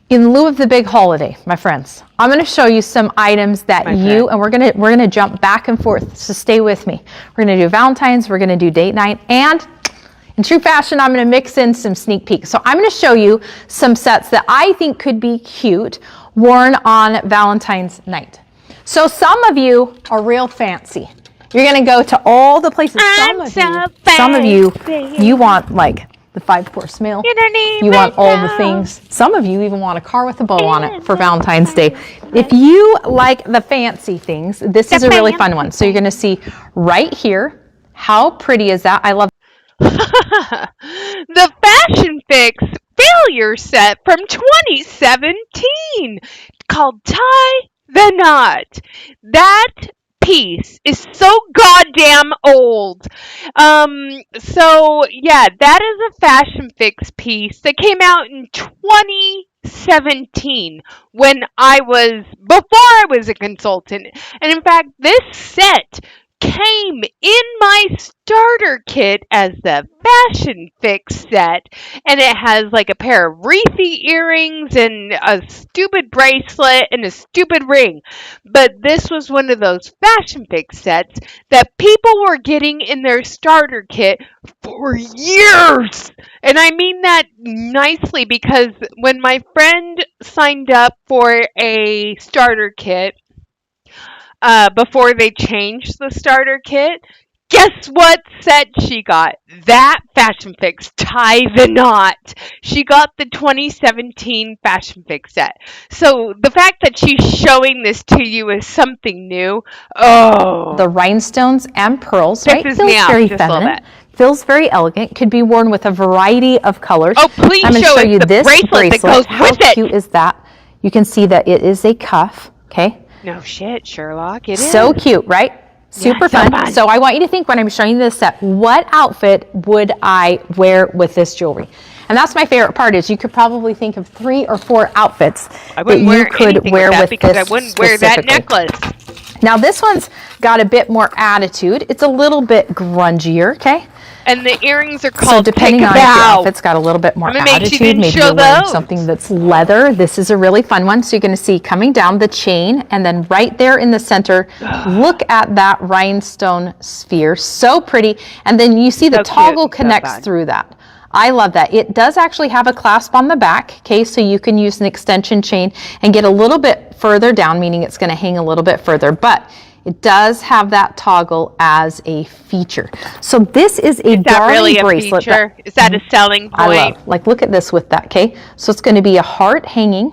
H: in lieu of the big holiday, my friends, I'm going to show you some items that and we're going to jump back and forth. So stay with me. We're going to do Valentine's, we're going to do date night, and in true fashion, I'm going to mix in some sneak peeks. So I'm going to show you some sets that I think could be cute worn on Valentine's night. So some of you are real fancy. You're going to go to all the places. Some of you, you want like the 5-course meal. You want all the things. Some of you even want a car with a bow on it for Valentine's Day. If you like the fancy things, this is a really fun one. So you're going to see right here. How pretty is that? I love
A: The Fashion Fix failure set from 2017 called Tie the Knot. That piece is so goddamn old. So yeah, that is a Fashion Fix piece that came out in 2017 before I was a consultant. And in fact, this set came in my starter kit as the Fashion Fix set, and it has like a pair of wreathy earrings and a stupid bracelet and a stupid ring. But this was one of those Fashion Fix sets that people were getting in their starter kit for years. And I mean that nicely, because when my friend signed up for a starter kit, before they changed the starter kit, guess what set she got? That Fashion Fix Tie the Knot. She got the 2017 Fashion Fix set. So the fact that she's showing this to you is something new. Oh,
H: the rhinestones and pearls, right?
A: pisses
H: Feels
A: me off
H: very
A: just a little
H: feminine.
A: bit.
H: Feels very elegant. Could be worn with a variety of colors.
A: Oh, please
H: I'm going to
A: show
H: show
A: us
H: you
A: the
H: this
A: bracelet that goes
H: How
A: with it.
H: cute is that? You can see that it is a cuff. Okay.
A: No shit, Sherlock. It is.
H: So cute, right? Super
A: so
H: fun.
A: fun.
H: So I want you to think, when I'm showing you this set, what outfit would I wear with this jewelry? And that's my favorite part, is you could probably think of 3 or 4 outfits
A: I
H: that
A: wouldn't
H: you
A: wear
H: could
A: anything
H: wear
A: with that
H: with
A: because
H: this
A: I wouldn't wear that
H: specifically.
A: necklace.
H: Now this one's got a bit more attitude. It's a little bit grungier, okay?
A: And the earrings are
H: So
A: called
H: depending
A: Take a
H: on if your
A: Bow.
H: outfit's got a little bit more
A: I'm amazed you
H: attitude,
A: didn't
H: maybe
A: show
H: you're wearing
A: those.
H: something that's leather. This is a really fun one. So you're going to see coming down the chain, and then right there in the center, look at that rhinestone sphere. So pretty. And then you see the
A: So
H: toggle
A: cute, so
H: connects
A: fun.
H: through that. I love that. It does actually have a clasp on the back, okay, so you can use an extension chain and get a little bit further down, meaning it's going to hang a little bit further, but it does have that toggle as a feature. So this is a
A: Is that
H: darling
A: really a
H: bracelet.
A: feature? Is that a selling
H: I
A: point?
H: love. Like, look at this with that, okay? So it's going to be a heart hanging,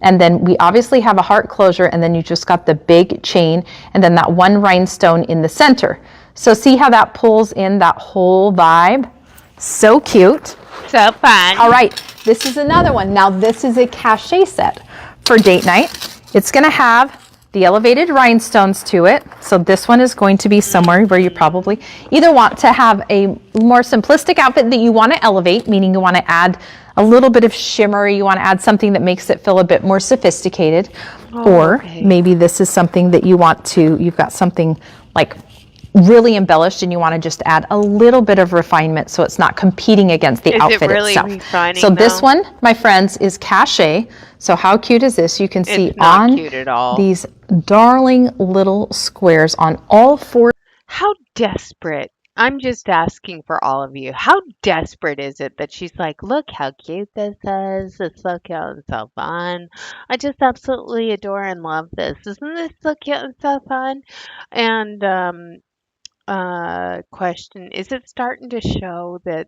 H: and then we obviously have a heart closure, and then you just got the big chain, and then that one rhinestone in the center. So see how that pulls in that whole vibe? So cute.
A: So fun.
H: All right, this is another one. Now this is a Cachet set for date night. It's going to have the elevated rhinestones to it. So this one is going to be somewhere where you probably either want to have a more simplistic outfit that you want to elevate, meaning you want to add a little bit of shimmer, you want to add something that makes it feel a bit more sophisticated, or maybe this is something that you want to, you've got something like really embellished and you want to just add a little bit of refinement so it's not competing against the outfit
A: Is it really
H: itself.
A: refining,
H: So this
A: though?
H: one, my friends, is Cachet. So how cute is this? You can see
A: It's not
H: on
A: cute at all.
H: these darling little squares on all four.
A: How desperate. I'm just asking for all of you. How desperate is it that she's like, look how cute this is. It's so cute and so fun. I just absolutely adore and love this. Isn't this so cute and so fun? And question, is it starting to show that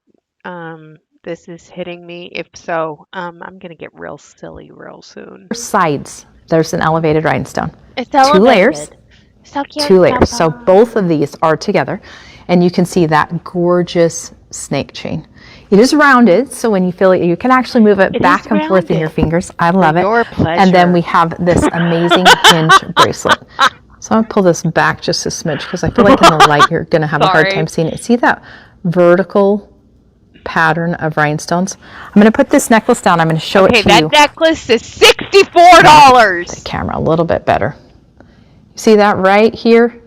A: this is hitting me? If so, I'm gonna get real silly real soon.
H: Sides, there's an elevated rhinestone.
A: It's
H: 2
A: elevated.
H: layers.
A: So cute.
H: 2 layers. So both of these are together, and you can see that gorgeous snake chain. It is rounded, so when you feel it, you can actually move it back and forth in your fingers. I love it.
A: your pleasure.
H: And then we have this amazing hinge bracelet. So I'm gonna pull this back just a smidge because I feel like in the light you're gonna have a hard time seeing it. See that vertical pattern of rhinestones? I'm gonna put this necklace down. I'm gonna show it to
A: that
H: you.
A: necklace is $64.
H: Camera a little bit better. You see that right here?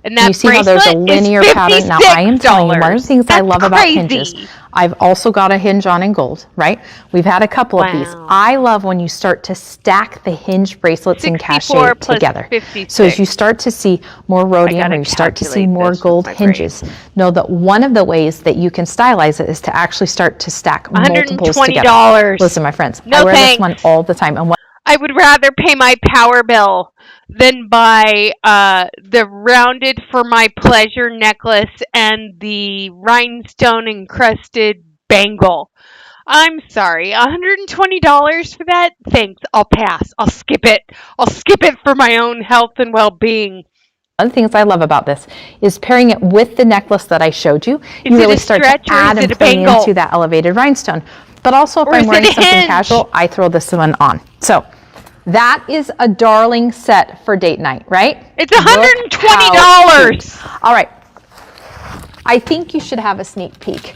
A: And that
H: You see how there's a
A: bracelet
H: linear
A: is
H: pattern. Now I am telling you, one of the things I
A: That's
H: love about
A: crazy.
H: hinges, I've also got a hinge on in gold, right? We've had a couple of these.
A: Wow.
H: I love when you start to stack the hinge bracelets and
A: 64
H: Cachet
A: plus
H: together.
A: 56.
H: So as you start to see more rhodium,
A: gotta
H: or you start to see
A: calculate
H: more
A: this with
H: gold
A: my brain.
H: hinges, know that one of the ways that you can stylize it is to actually start to stack multiples together.
A: $120.
H: Listen, my friends,
A: No
H: I wear
A: thanks.
H: this one all the time. And
A: I would rather pay my power bill than buy the rounded for my pleasure necklace and the rhinestone encrusted bangle. I'm sorry, $120 for that? Thanks, I'll pass. I'll skip it. I'll skip it for my own health and well-being.
H: one of the things I love about this is pairing it with the necklace that I showed you.
A: Is
H: You
A: it
H: really
A: a
H: start
A: stretch
H: to
A: or
H: add
A: is it
H: and
A: a
H: play
A: bangle?
H: into that elevated rhinestone. But also if
A: Or
H: I'm
A: is it
H: wearing
A: a
H: something
A: hinge?
H: casual, I throw this one on. So that is a darling set for date night, right?
A: It's
H: Look how
A: $120.
H: cute. All right. I think you should have a sneak peek.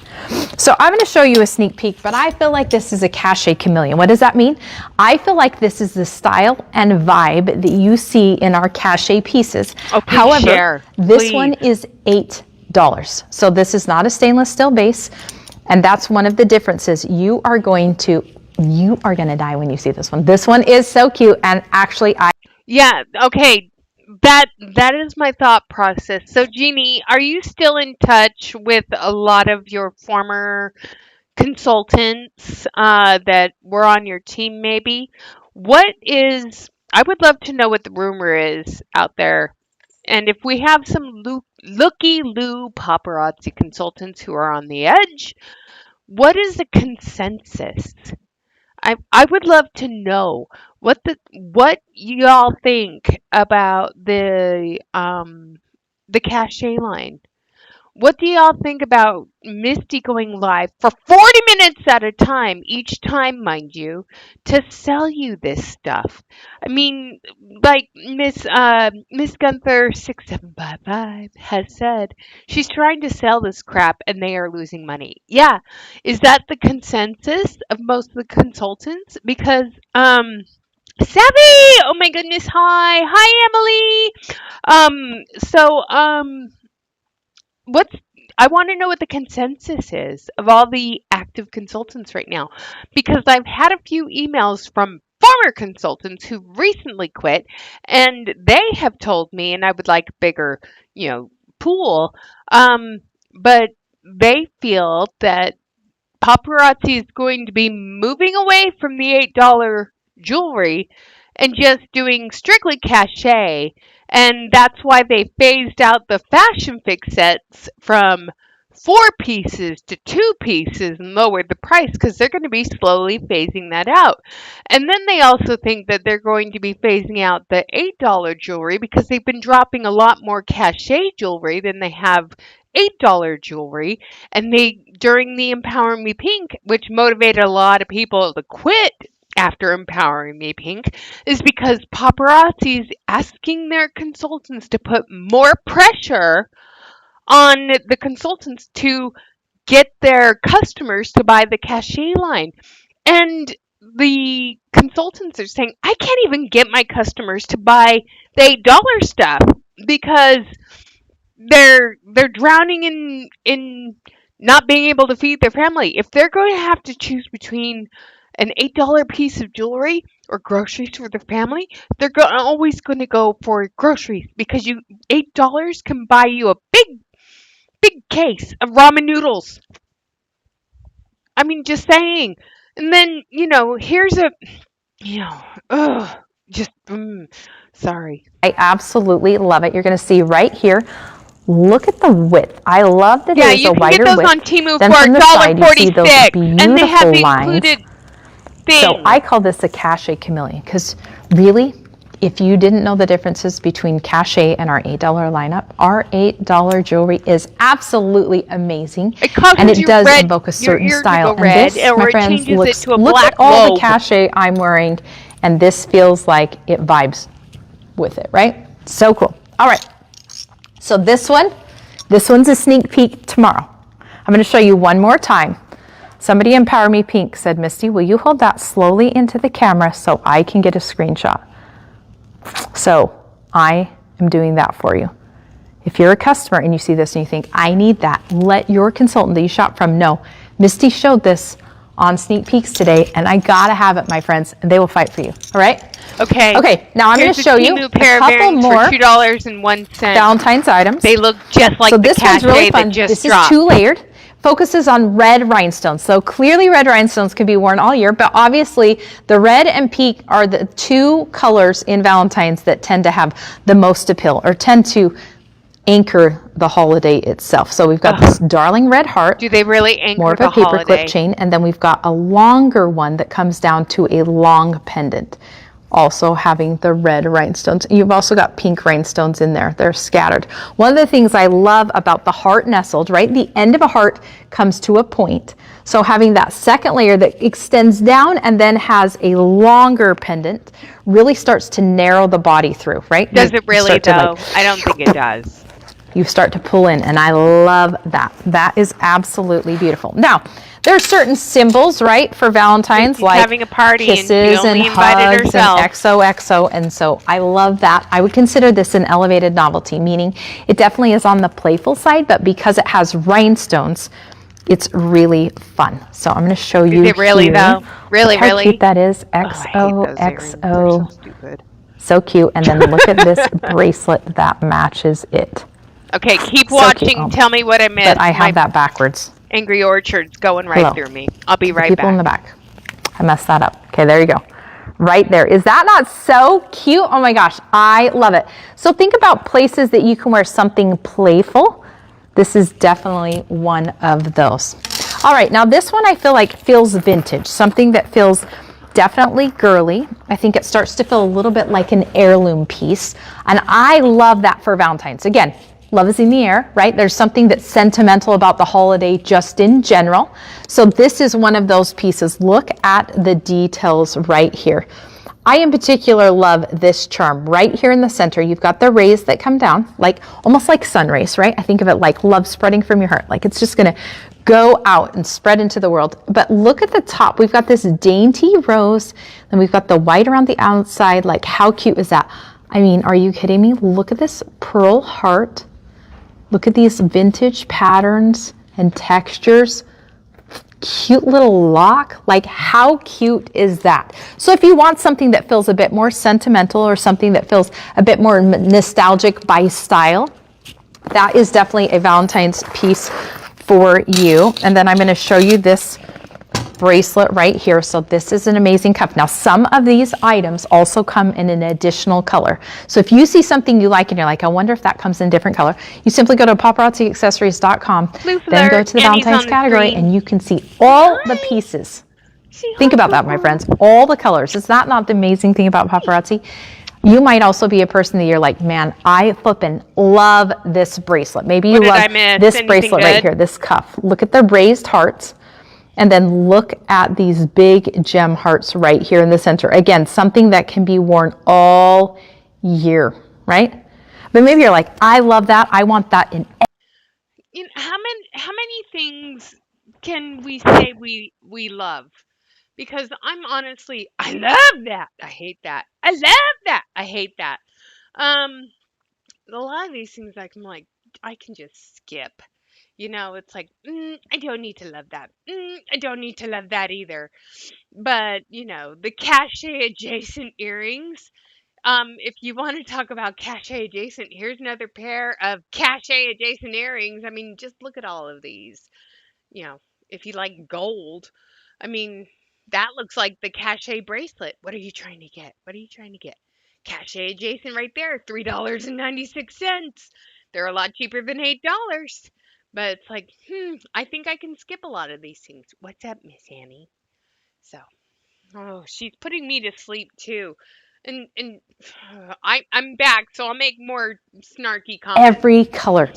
H: So I'm going to show you a sneak peek, but I feel like this is a Cachet chameleon. What does that mean? I feel like this is the style and vibe that you see in our Cachet pieces.
A: Oh, please
H: However,
A: share.
H: this
A: Please.
H: one is $8. So this is not a stainless steel base, and that's one of the differences. You are going to die when you see this one. This one is so cute, and actually
A: Yeah, okay. That is my thought process. So Jeannie, are you still in touch with a lot of your former consultants that were on your team maybe? I would love to know what the rumor is out there. And if we have some looky-loo paparazzi consultants who are on the edge, what is the consensus? I would love to know what y'all think about the Cachet line. What do y'all think about Misty going live for 40 minutes at a time, each time, mind you, to sell you this stuff? I mean, like Miss Gunther 6755 has said, she's trying to sell this crap and they are losing money. Yeah, is that the consensus of most of the consultants? Because Savvy, oh my goodness, hi Emily. What's I want to know what the consensus is of all the active consultants right now, because I've had a few emails from former consultants who recently quit, and they have told me, and I would like a bigger, pool, but they feel that paparazzi is going to be moving away from the $8 jewelry and just doing strictly cachet. And that's why they phased out the fashion fix sets from 4 pieces to 2 pieces and lowered the price because they're going to be slowly phasing that out. And then they also think that they're going to be phasing out the $8 jewelry because they've been dropping a lot more cachet jewelry than they have $8 jewelry. And during the Empower Me Pink, which motivated a lot of people to quit after Empowering Me Pink, is because paparazzi is asking their consultants to put more pressure on the consultants to get their customers to buy the Cachet line. And the consultants are saying, I can't even get my customers to buy the $8 stuff because they're drowning in not being able to feed their family. If they're going to have to choose between an $8 piece of jewelry or groceries for their family, they're always going to go for groceries because you $8 can buy you a big case of ramen noodles. I mean, just saying. And then here's a ugh, just sorry.
H: I absolutely love it. You're going to see right here. Look at the width. I love that
A: Yeah,
H: there's
A: you
H: a
A: can
H: wider
A: get those
H: width.
A: on Temu
H: Then
A: for
H: from the side, you see those
A: $1.46, and they have
H: beautiful
A: the
H: lines.
A: included thing.
H: So I call this a Cachet chameleon because really, if you didn't know the differences between Cachet and our $8 lineup, our $8 jewelry is absolutely amazing. And it does invoke a certain style. And this, my friends, look at all the Cachet I'm wearing, and this feels like it vibes with it, right? So cool. All right. So this one's a sneak peek tomorrow. I'm going to show you one more time. Somebody Empower Me Pink said, Misty, will you hold that slowly into the camera so I can get a screenshot? So I am doing that for you. If you're a customer and you see this and you think, I need that, let your consultant that you shop from know. Misty showed this on Sneak Peeks today, and I gotta have it, my friends, and they will fight for you. All right?
A: Okay.
H: Okay, now I'm going to show you a couple more
A: for $2.01
H: Valentine's items.
A: They look just like
H: so
A: the
H: this one's really
A: Cachet
H: fun.
A: that just
H: This
A: dropped.
H: is 2-layered. Focuses on red rhinestones. So clearly red rhinestones can be worn all year, but obviously the red and pink are the two colors in Valentine's that tend to have the most appeal or tend to anchor the holiday itself. So we've got this darling red heart.
A: Do they really anchor
H: more of
A: the
H: a paper
A: holiday?
H: clip chain, and then we've got a longer one that comes down to a long pendant, also having the red rhinestones. You've also got pink rhinestones in there. They're scattered. One of the things I love about the heart nestled, right? The end of a heart comes to a point. So having that second layer that extends down and then has a longer pendant really starts to narrow the body through, right?
A: Does it really though? I don't think it does.
H: You start to pull in, and I love that. That is absolutely beautiful. Now, there are certain symbols, right, for Valentine's,
A: She's
H: like
A: having a party
H: kisses
A: and she only invited
H: hugs
A: herself.
H: and XOXO, and so I love that. I would consider this an elevated novelty, meaning it definitely is on the playful side, but because it has rhinestones, it's really fun. So I'm going to show you.
A: Is it really
H: here.
A: though? Really,
H: Look how
A: really?
H: cute that is.
A: Oh, I hate those earrings. They're so stupid.
H: So cute. And then look at this bracelet that matches it.
A: Okay, keep
H: So
A: watching.
H: cute. Oh,
A: Tell me what I missed.
H: But I have that backwards.
A: Angry Orchard's going right
H: Hello.
A: through me. I'll be right
H: People
A: back.
H: in the back. I messed that up. Okay, there you go. Right there. Is that not so cute? Oh my gosh, I love it. So think about places that you can wear something playful. This is definitely one of those. All right, now this one I feel like feels vintage, something that feels definitely girly. I think it starts to feel a little bit like an heirloom piece, and I love that for Valentine's. Again, love is in the air, right? There's something that's sentimental about the holiday just in general. So this is one of those pieces. Look at the details right here. I in particular love this charm right here in the center. You've got the rays that come down, like almost like sun rays, right? I think of it like love spreading from your heart. Like it's just gonna go out and spread into the world. But look at the top. We've got this dainty rose, and we've got the white around the outside. Like how cute is that? I mean, are you kidding me? Look at this pearl heart. Look at these vintage patterns and textures. Cute little lock. Like how cute is that? So if you want something that feels a bit more sentimental or something that feels a bit more nostalgic by style, that is definitely a Valentine's piece for you. And then I'm going to show you this bracelet right here. So this is an amazing cuff. Now some of these items also come in an additional color. So if you see something you like and you're like, I wonder if that comes in a different color, you simply go to paparazziaccessories.com, then go to the Valentine's category, and you can see all the pieces. Think about that, my friends. All the colors. Is that not the amazing thing about paparazzi? You might also be a person that you're like, man, I flippin' love this bracelet. Maybe you love this bracelet right here, this cuff. Look at the raised hearts. And then look at these big gem hearts right here in the center. Again, something that can be worn all year, right? But maybe you're like, I love that. I want that in.
A: How many things can we say we love? Because I'm honestly, I love that. I hate that. I love that. I hate that. A lot of these things I'm like, I can just skip. It's like, I don't need to love that. I don't need to love that either. But, the cachet adjacent earrings. If you want to talk about cachet adjacent, here's another pair of cachet adjacent earrings. I mean, just look at all of these. You know, if you like gold, I mean, that looks like the cachet bracelet. What are you trying to get? What are you trying to get? Cachet adjacent right there, $3.96. They're a lot cheaper than $8. But it's like, I think I can skip a lot of these things. What's up, Miss Annie? So, oh, she's putting me to sleep too. And I'm back, so I'll make more snarky comments.
H: Every color.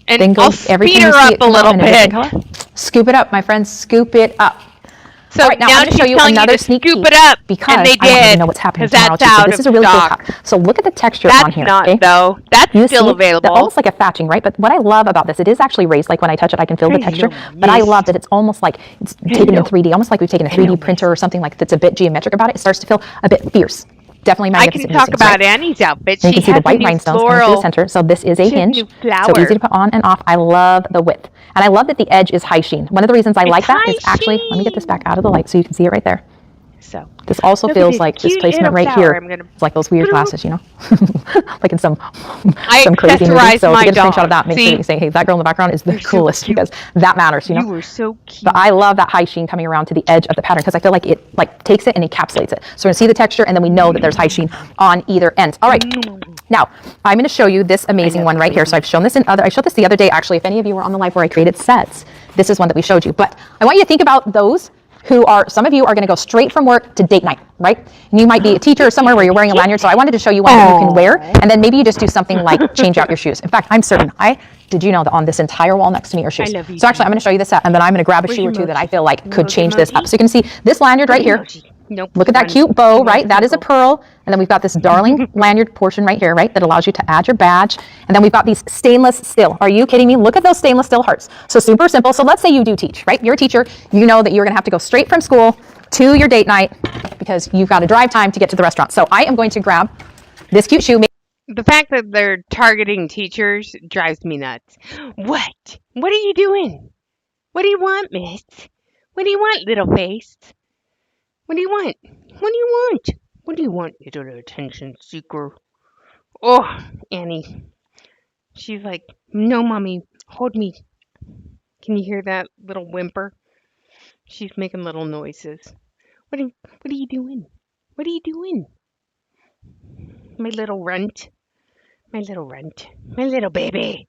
A: And
H: Then go
A: I'll
H: every
A: speed
H: time
A: her
H: you see
A: up
H: it
A: a
H: come out
A: little
H: in a different
A: bit.
H: color, scoop it up, my friends. Scoop it up.
A: So
H: All right, now I'm going to show
A: she's
H: you
A: telling
H: another
A: you to
H: sneak
A: scoop
H: peek
A: it up,
H: because
A: and they
H: I don't even
A: did,
H: know what's happening
A: 'cause
H: tomorrow
A: that's
H: too. So
A: out
H: this
A: of
H: is a really cool
A: stock.
H: top. So look at the texture
A: That's
H: on here.
A: not
H: Okay?
A: though. That's
H: You
A: still
H: see,
A: available.
H: almost like a thatching, right? But what I love about this, it is actually raised. Like when I touch it, I can feel the texture. But I love that it's almost like it's taken in 3D, almost like we've taken a 3D printer or something like that's a bit geometric about it. It starts to feel a bit fierce. Definitely
A: I
H: magnificent.
A: can talk
H: musings,
A: about
H: right?
A: Annie's outfit.
H: And you
A: She
H: can see the
A: has a
H: white
A: new
H: rhinestones coming through the
A: floral.
H: center. So this is a
A: She has a
H: hinge.
A: new
H: So
A: flower.
H: easy to put on and off. I love the width. And I love that the edge is high sheen. One of the reasons I like that is
A: high
H: actually, let me get this back out of the light so you can see it right there.
A: So
H: This also
A: look at
H: feels
A: this
H: like this
A: cute
H: placement
A: little
H: right
A: flower.
H: here.
A: I'm gonna
H: It's like those weird glasses, you know, like in some
A: I
H: crazy movie.
A: accessorize
H: So if
A: my
H: you get a screenshot
A: dog.
H: of that, make
A: See?
H: sure you say, hey, that girl in the background is the
A: You're so
H: coolest
A: cute.
H: because that matters, you know.
A: You were so cute.
H: But I love that high sheen coming around to the edge of the pattern because I feel like it like takes it and encapsulates it. So we're gonna see the texture and then we know that there's high sheen on either end. All right. Now, I'm going to show you this amazing one right here. So I've shown this I showed this the other day, actually. If any of you were on the live where I created sets, this is one that we showed you. But I want you to think about those some of you are going to go straight from work to date night, right? And you might be a teacher or somewhere where you're wearing a lanyard. So I wanted to show you one that you can wear. And then maybe you just do something like change out your shoes. In fact, I'm certain did you know that on this entire wall next to me are shoes?
A: I love you
H: So actually, I'm going to show you this set, and then I'm going to grab a shoe or two that I feel like could change this up. So you can see this lanyard right here.
A: Nope.
H: Look at that cute bow, right? That is a pearl. And then we've got this darling lanyard portion right here, right? That allows you to add your badge. And then we've got these stainless steel. Are you kidding me? Look at those stainless steel hearts. So super simple. So let's say you do teach, right? You're a teacher. You know that you're going to have to go straight from school to your date night because you've got to drive time to get to the restaurant. So I am going to grab this cute shoe.
A: The fact that they're targeting teachers drives me nuts. What? What are you doing? What do you want, miss? What do you want, little face? What do you want? What do you want? What do you want, little attention seeker? Oh, Annie. She's like, no, mommy, hold me. Can you hear that little whimper? She's making little noises. What are you doing? What are you doing? My little runt. My little runt. My little baby.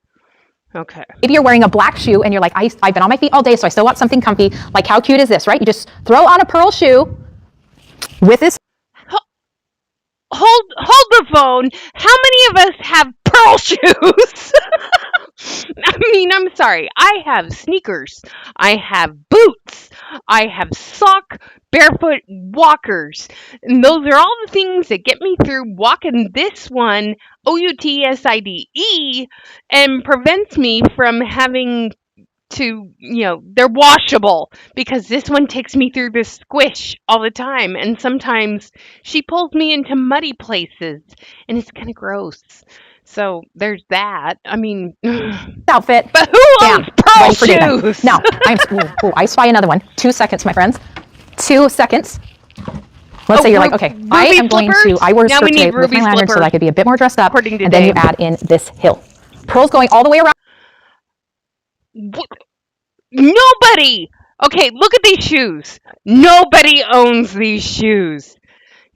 A: Okay.
H: Maybe you're wearing a black shoe and you're like, I've been on my feet all day, so I still want something comfy. Like, how cute is this, right? You just throw on a pearl shoe with this.
A: Hold the phone. How many of us have pearl shoes? I mean, I'm sorry. I have sneakers. I have boots. I have barefoot walkers. And those are all the things that get me through walking this one, OUTSIDE, and prevents me from having to, they're washable because this one takes me through this squish all the time. And sometimes she pulls me into muddy places and it's kind of gross. So there's that. I mean,
H: outfit.
A: But who owns pearl shoes?
H: Now, I spy another one. 2 seconds, my friends. 2 seconds. Let's say you're like, okay, I am going to, I wore a skirt today with my lanyard so that I could be a bit more dressed up. And then you add in this hill. Pearls going all the way around.
A: Nobody. Okay, look at these shoes. Nobody owns these shoes.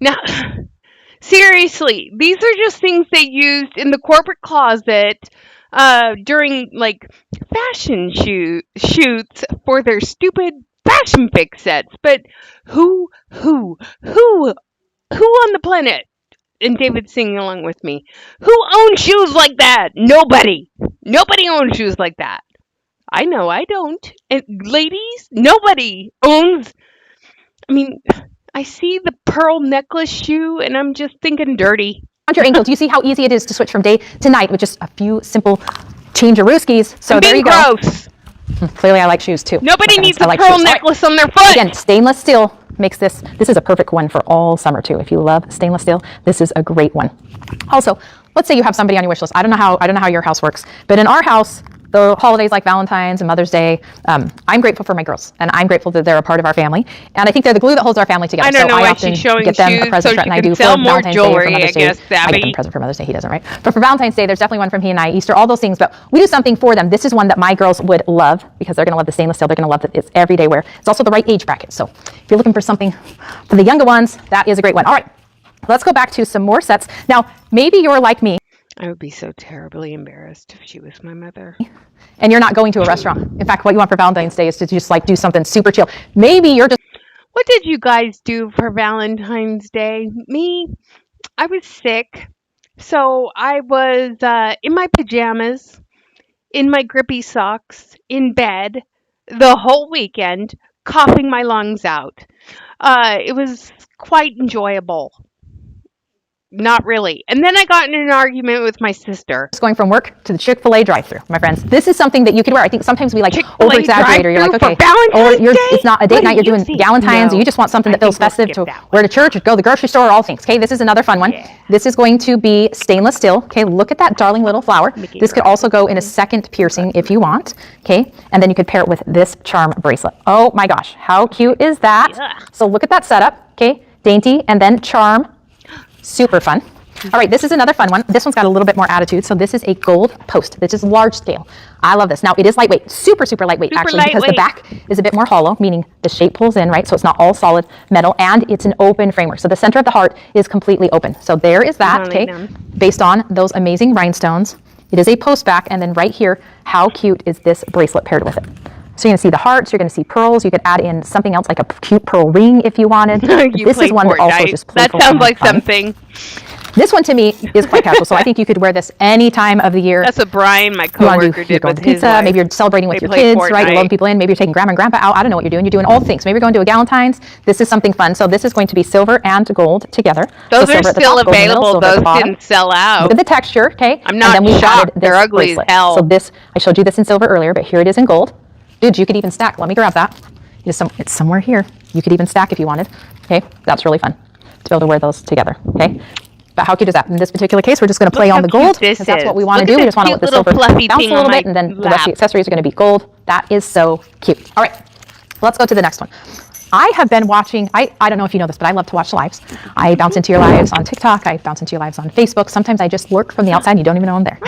A: Now, seriously, these are just things they used in the corporate closet during like fashion shoots for their stupid fashion fix sets. But who on the planet? And David's singing along with me. Who owns shoes like that? Nobody. Nobody owns shoes like that. I know I don't. And ladies, nobody owns. I mean, I see the pearl necklace shoe and I'm just thinking dirty.
H: On your ankle, do you see how easy it is to switch from day to night with just a few simple change-a-rooskies? So there you go.
A: Gross.
H: Clearly, I like shoes too.
A: Nobody needs a pearl necklace on their foot.
H: Again, stainless steel makes this is a perfect one for all summer too. If you love stainless steel, this is a great one. Also, let's say you have somebody on your wish list. I don't know how your house works, but in our house, the holidays like Valentine's and Mother's Day, I'm grateful for my girls, and I'm grateful that they're a part of our family, and I think they're the glue that holds our family together.
A: I don't know
H: I
A: why
H: often
A: she's showing
H: get them
A: shoes
H: a present
A: so
H: and
A: she
H: I
A: can
H: do
A: sell
H: for
A: more
H: Valentine's
A: jewelry,
H: Day, for
A: I
H: Mother's Day.
A: guess,
H: I get
A: Abby.
H: them a present for Mother's Day. He doesn't, right? But for Valentine's Day, there's definitely one from he and I. Easter, all those things. But we do something for them. This is one that my girls would love because they're going to love the stainless steel. They're going to love that it's everyday wear. It's also the right age bracket. So if you're looking for something for the younger ones, that is a great one. All right, let's go back to some more sets. Now, maybe you're like me.
A: I would be so terribly embarrassed if she was my mother.
H: And you're not going to a restaurant. In fact, what you want for Valentine's Day is to just like do something super chill. Maybe you're just...
A: What did you guys do for Valentine's Day? Me, I was sick. So I was in my pajamas, in my grippy socks, in bed the whole weekend, coughing my lungs out. It was quite enjoyable. Not really. And then I got in an argument with my sister.
H: going from work to the Chick-fil-A drive-thru, my friends. This is something that you could wear. I think sometimes we like
A: Chick-fil-A
H: over-exaggerate, or you're like,
A: drive-thru
H: okay,
A: for Valentine's
H: or
A: Day?
H: it's not a date
A: What
H: night,
A: do
H: you're
A: you
H: doing
A: think?
H: Valentine's,
A: No.
H: you just want something that
A: I
H: feels
A: think we'll
H: festive
A: skip
H: to
A: that
H: wear to church or go to the grocery store, all things. Okay, this is another fun one.
A: Yeah.
H: This is going to be stainless steel. Okay, look at that darling little flower.
A: Mickey
H: This could
A: Mouse.
H: also go in a second piercing if you want. Okay, and then you could pair it with this charm bracelet. Oh my gosh, how cute is that?
A: Yeah.
H: So look at that setup. Okay, dainty and then charm. Super fun. All right, this is another fun one. This one's got a little bit more attitude. So this is a gold post. This is large scale. I love this. Now it is lightweight, super lightweight
A: Super
H: actually, because the
A: lightweight.
H: back is a bit more hollow, meaning the shape pulls in, right? So it's not all solid metal, and it's an open framework. So the center of the heart is completely open. So there is that,
A: Wanna
H: okay?
A: lay down?
H: Based on those amazing rhinestones. It is a post back, and then right here, how cute is this bracelet paired with it? So you're going to see the hearts, you're going to see pearls. You could add in something else like a cute pearl ring if you wanted.
A: You
H: This
A: play
H: is one that also
A: Fortnite.
H: just
A: That
H: playful
A: sounds
H: and
A: like
H: fun.
A: something.
H: This one to me is quite casual, so I think you could wear this any time of the year.
A: That's what Brian, my
H: You want to
A: coworker,
H: you're
A: did
H: going
A: with
H: to
A: his
H: pizza,
A: wife.
H: maybe you're celebrating with
A: They
H: your
A: play
H: kids, right? You're
A: Fortnite.
H: loading people in, maybe you're taking grandma and grandpa out. I don't know what you're doing. You're doing all things. Maybe you're going to a Galentine's. This is something fun. So this is going to be silver and gold together.
A: Those
H: so
A: are
H: silver at the
A: still
H: top, gold in the middle,
A: available.
H: silver at the
A: Those
H: bottom.
A: didn't sell out.
H: Look at the texture, okay?
A: I'm not
H: and then we've
A: shocked.
H: added
A: They're
H: this
A: ugly as
H: bracelet.
A: hell.
H: So this, I showed you this in silver earlier, but here it is in gold. Dude, you could even stack. Let me grab that. It's somewhere here. You could even stack if you wanted. Okay, that's really fun to be able to wear those together. Okay. But how cute is that? In this particular case, we're just going to play
A: Look
H: on
A: how
H: the gold
A: cute this
H: because that's what
A: is.
H: we want to
A: Look at
H: do. We
A: this
H: just want to let
A: cute
H: the
A: little
H: silver
A: fluffy
H: bounce a
A: thing
H: little
A: on
H: bit,
A: my
H: and then the rest
A: lap.
H: of the accessories are going to be gold. That is so cute. All right, let's go to the next one. I have been watching, I don't know if you know this, but I love to watch lives. I bounce into your lives on TikTok. I bounce into your lives on Facebook. Sometimes I just lurk from the outside and you don't even know I'm there,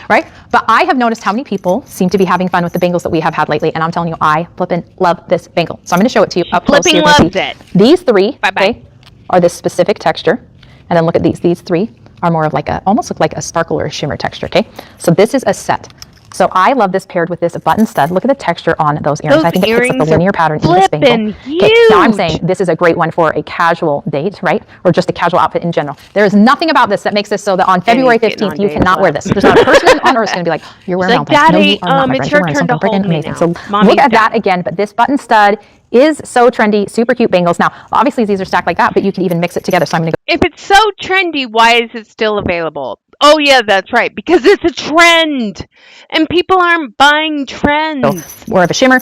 H: right? But I have noticed how many people seem to be having fun with the bangles that we have had lately. And I'm telling you, I flippin' love this bangle. So I'm going to show it to you up close. so
A: Flipping
H: you can
A: loves
H: see.
A: it.
H: These three,
A: Bye-bye.
H: okay, are this specific texture. And then look at these. These three are more of like almost look like a sparkle or a shimmer texture, okay? So this is a set. So I love this paired with this button stud. Look at the texture on those earrings.
A: Those
H: I think it fits like
A: earrings
H: a linear
A: are
H: pattern in this bangle.
A: flippin'
H: Now I'm
A: huge.
H: saying this is a great one for a casual date, right? Or just a casual outfit in general. There is nothing about this that makes this so that on February
A: getting
H: 15th
A: on
H: you
A: Dave's
H: cannot wear
A: lap.
H: this. There's not a person on earth going to be like, you're wearing
A: It's like,
H: Valentine's. No,
A: Daddy,
H: you are not, my
A: it's
H: friend.
A: your
H: You're wearing
A: turn to
H: something
A: hold
H: freaking
A: me
H: amazing.
A: now.
H: So
A: Mommy's
H: look at that
A: done.
H: again. But this button stud is so trendy, super cute bangles. Now, obviously these are stacked like that, but you can even mix it together. So I'm going to
A: If it's so trendy, why is it still available? Oh, yeah, that's right. Because it's a trend. And people aren't buying trends.
H: go more of a shimmer,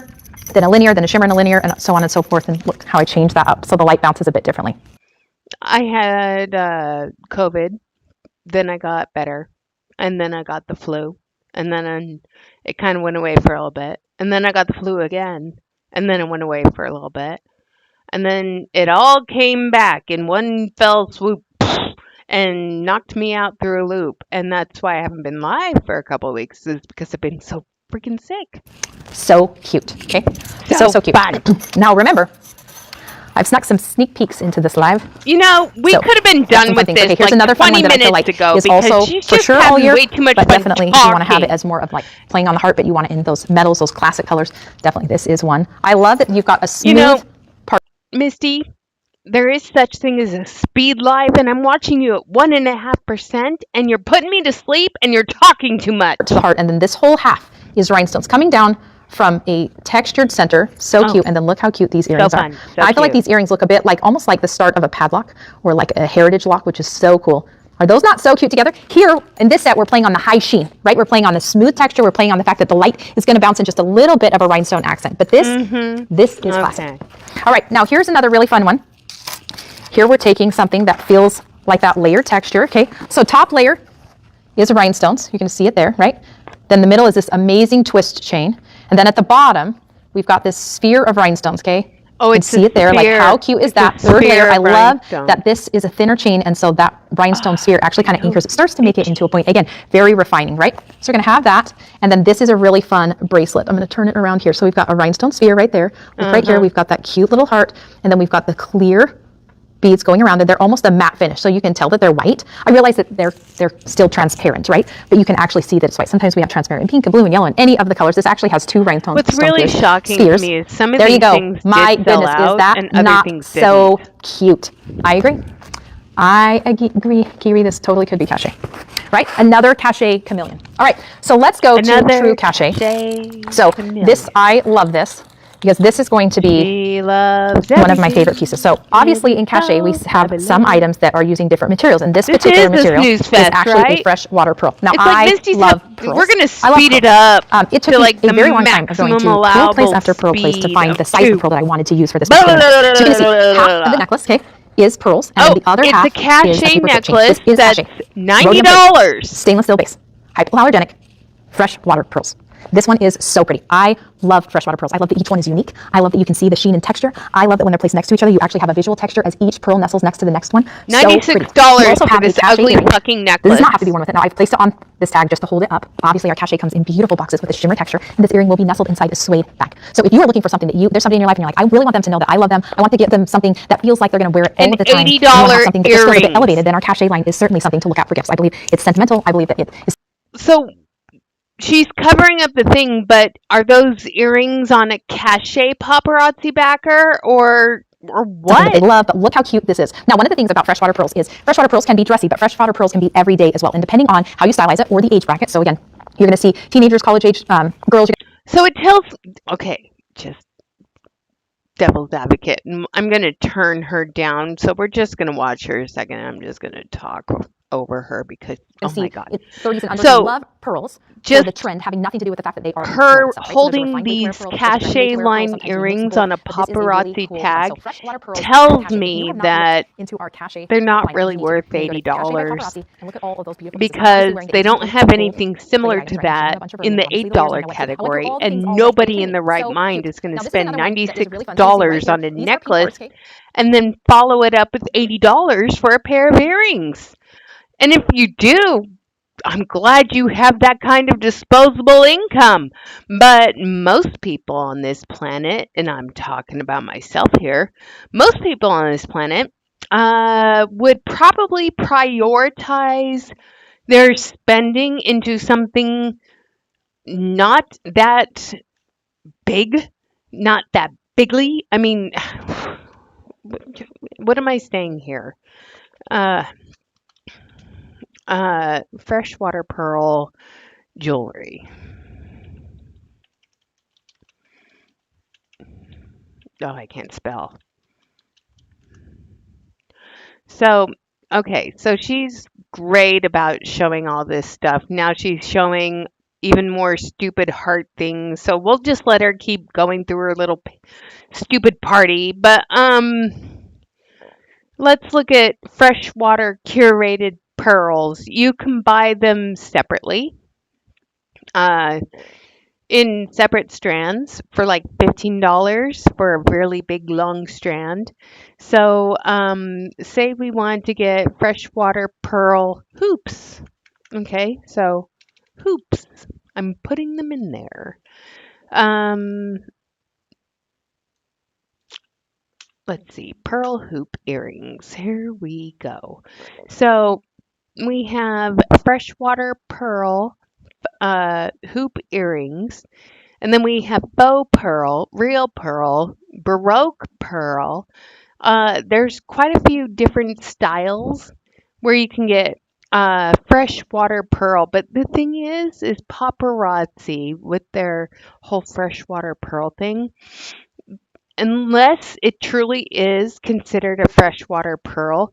H: then a linear, then a shimmer and a linear, and so on and so forth. And look how I changed that up. So the light bounces a bit differently.
A: I had COVID. Then I got better. And then I got the flu. And then it kind of went away for a little bit. And then I got the flu again. And then it went away for a little bit. And then it all came back in one fell swoop and knocked me out through a loop. And that's why I haven't been live for a couple of weeks, is because I've been so freaking sick.
H: So cute, okay? So cute.
A: fun.
H: Now remember, I've snuck some sneak peeks into this live.
A: You know, we
H: So,
A: could have been
H: got
A: done
H: some
A: with
H: fun things.
A: this
H: Okay, here's
A: like
H: another fun
A: 20
H: one that I
A: minutes
H: feel like
A: ago
H: is
A: because
H: also
A: she's
H: for
A: just
H: sure all
A: having
H: year,
A: way too much
H: but
A: fun
H: definitely if
A: talking.
H: you want to have it as more of like playing on the heart, but you want it in those metals, those classic colors. Definitely, this is one. I love that you've got a smooth
A: You know,
H: part
A: Misty, there is such thing as a speed live, and I'm watching you at 1.5%, and you're putting me to sleep, and you're talking too much.
H: to the heart, and then this whole half is rhinestones coming down from a textured center. So cute. And then look how cute these earrings
A: fun.
H: are.
A: So
H: Now, I feel like
A: cute.
H: these earrings look a bit like almost like the start of a padlock or like a heritage lock, which is so cool. Are those not so cute together? Here in this set, we're playing on the high sheen, right? We're playing on the smooth texture. We're playing on the fact that the light is going to bounce in just a little bit of a rhinestone accent. But this is classic. All right, now here's another really fun one. Here we're taking something that feels like that layer texture, okay? So top layer is rhinestones. You can see it there, right? Then the middle is this amazing twist chain. And then at the bottom, we've got this sphere of rhinestones, okay?
A: Oh,
H: You can
A: it's
H: see
A: a
H: it there. Like,
A: sphere.
H: how cute is
A: It's a
H: that? Third layer.
A: sphere
H: I
A: of
H: love
A: rhinestones.
H: that this is a thinner chain, and so that rhinestone sphere actually kind of anchors. It starts to make it into a point. Again, very refining, right? So we're going to have that. And then this is a really fun bracelet. I'm going to turn it around here. So we've got a rhinestone sphere right there. Look right here. We've got that cute little heart. And then we've got the clear beads going around it. They're almost a matte finish, so you can tell that they're white. I realize that they're still transparent, right? But you can actually see that it's white. Sometimes we have transparent pink and blue and yellow and any of the colors. This actually has two rhinestone
A: What's really shocking
H: spheres.
A: to me is some of
H: There you
A: these
H: go.
A: things
H: My
A: did sell
H: goodness,
A: out
H: is that
A: and other
H: not
A: things
H: so
A: didn't.
H: cute? I agree. I agree, Kiri. This totally could be Cachet, right? Another Cachet chameleon. All right, so let's go to true Cachet. So this, I love this, because this is going to be
A: She loves
H: one of my
A: everything.
H: favorite pieces. So obviously in Cachet, we have some items that are using different materials, and this
A: This
H: particular
A: is a
H: material
A: snooze
H: is
A: fest,
H: actually a
A: right?
H: freshwater pearl. Now
A: It's like
H: I
A: Misty's
H: love
A: have-
H: pearls.
A: we're gonna
H: I love
A: speed it
H: pearls.
A: up
H: It took
A: to
H: me
A: like
H: a
A: the
H: very long time of going
A: maximum
H: to pearl
A: allowable
H: place after pearl place to
A: speed
H: find
A: of
H: the size
A: two.
H: of pearl that I wanted to use for this particular necklace. So you can see half of the necklace, okay, is pearls, and then the other
A: it's
H: half
A: a
H: is a
A: Cachet
H: paper clip chain.
A: necklace
H: This is
A: that's
H: Cachet.
A: $90.
H: Rhodium plate, stainless steel base, hypoallergenic, freshwater pearls. This one is so pretty. I love freshwater pearls. I love that each one is unique. I love that you can see the sheen and texture. I love that when they're placed next to each other, you actually have a visual texture as each pearl nestles next to the next one. So pretty.
A: $96
H: You also
A: for
H: have a
A: this
H: Cachet
A: ugly
H: earring.
A: fucking
H: This
A: necklace.
H: does not have to be worn with it. Now, I've placed it on this tag just to hold it up. Obviously, our Cachet comes in beautiful boxes with a shimmer texture, and this earring will be nestled inside a suede bag. So if you are looking for something that there's somebody in your life and you're like, I really want them to know that I love them. I want to get them something that feels like they're going to wear it all
A: An
H: of the time.
A: $80
H: and you want to have something that just feels a bit
A: earrings.
H: elevated, then our Cachet line is certainly something to look at for gifts. I believe it's sentimental. I believe that it is
A: So she's covering up the thing, but are those earrings on a Cachet paparazzi backer or
H: something
A: what?
H: that they love, but look how cute this is. Now, one of the things about freshwater pearls is freshwater pearls can be dressy, but freshwater pearls can be everyday as well. And depending on how you stylize it or the age bracket. So again, you're going to see teenagers, college age girls.
A: So it tells, okay, just devil's advocate. I'm going to turn her down. So we're just going to watch her a second. I'm just going to talk over her because, oh my God.
H: 30s and under
A: So,
H: who love pearls.
A: just
H: So the trend having nothing to do with the fact that they are
A: her
H: pearls itself, right? So there's a
A: holding
H: refined way to wear
A: these
H: pearls, there's a trendy way to
A: Cachet
H: wear pearls,
A: line
H: sometimes you mix
A: earrings
H: both,
A: on a
H: but this is a really
A: paparazzi
H: cool one.
A: tag
H: So freshwater pearls and
A: tells
H: Cachet. If you
A: me
H: have not
A: that
H: looked into our Cachet
A: they're not
H: line,
A: really
H: you need
A: worth
H: to. You can go to
A: $80
H: Cachet.paparazzi and look at all of those beautiful pieces. Obviously
A: because
H: wearing
A: they
H: the
A: don't
H: really
A: have
H: cool
A: anything
H: pretty
A: similar
H: items,
A: to
H: right? You're showing
A: that
H: a bunch of
A: in the
H: vermilion. Obviously, the layers
A: $8
H: and look at
A: category,
H: all the things
A: and
H: all
A: nobody
H: like
A: in the right
H: so
A: mind
H: cute.
A: is going
H: Now,
A: to
H: this is
A: spend
H: another one that is really fun.
A: $96 on a
H: These are pink
A: necklace
H: hearts, okay?
A: and then follow it up with $80 for a pair of earrings. And if you do, I'm glad you have that kind of disposable income. But most people on this planet, and I'm talking about myself here, most people on this planet would probably prioritize their spending into something not that big, not that bigly. I mean, what am I saying here? Freshwater pearl jewelry. Oh, I can't spell. So, okay, so she's great about showing all this stuff. Now she's showing even more stupid heart things. So we'll just let her keep going through her little stupid party. But let's look at freshwater curated pearls. You can buy them separately. In separate strands for like $15 for a really big long strand. So say we want to get freshwater pearl hoops. Okay, so hoops. I'm putting them in there. Let's see, pearl hoop earrings. Here we go. So we have freshwater pearl hoop earrings. And then we have faux pearl, real pearl, baroque pearl. There's quite a few different styles where you can get freshwater pearl. But the thing is paparazzi with their whole freshwater pearl thing, unless it truly is considered a freshwater pearl,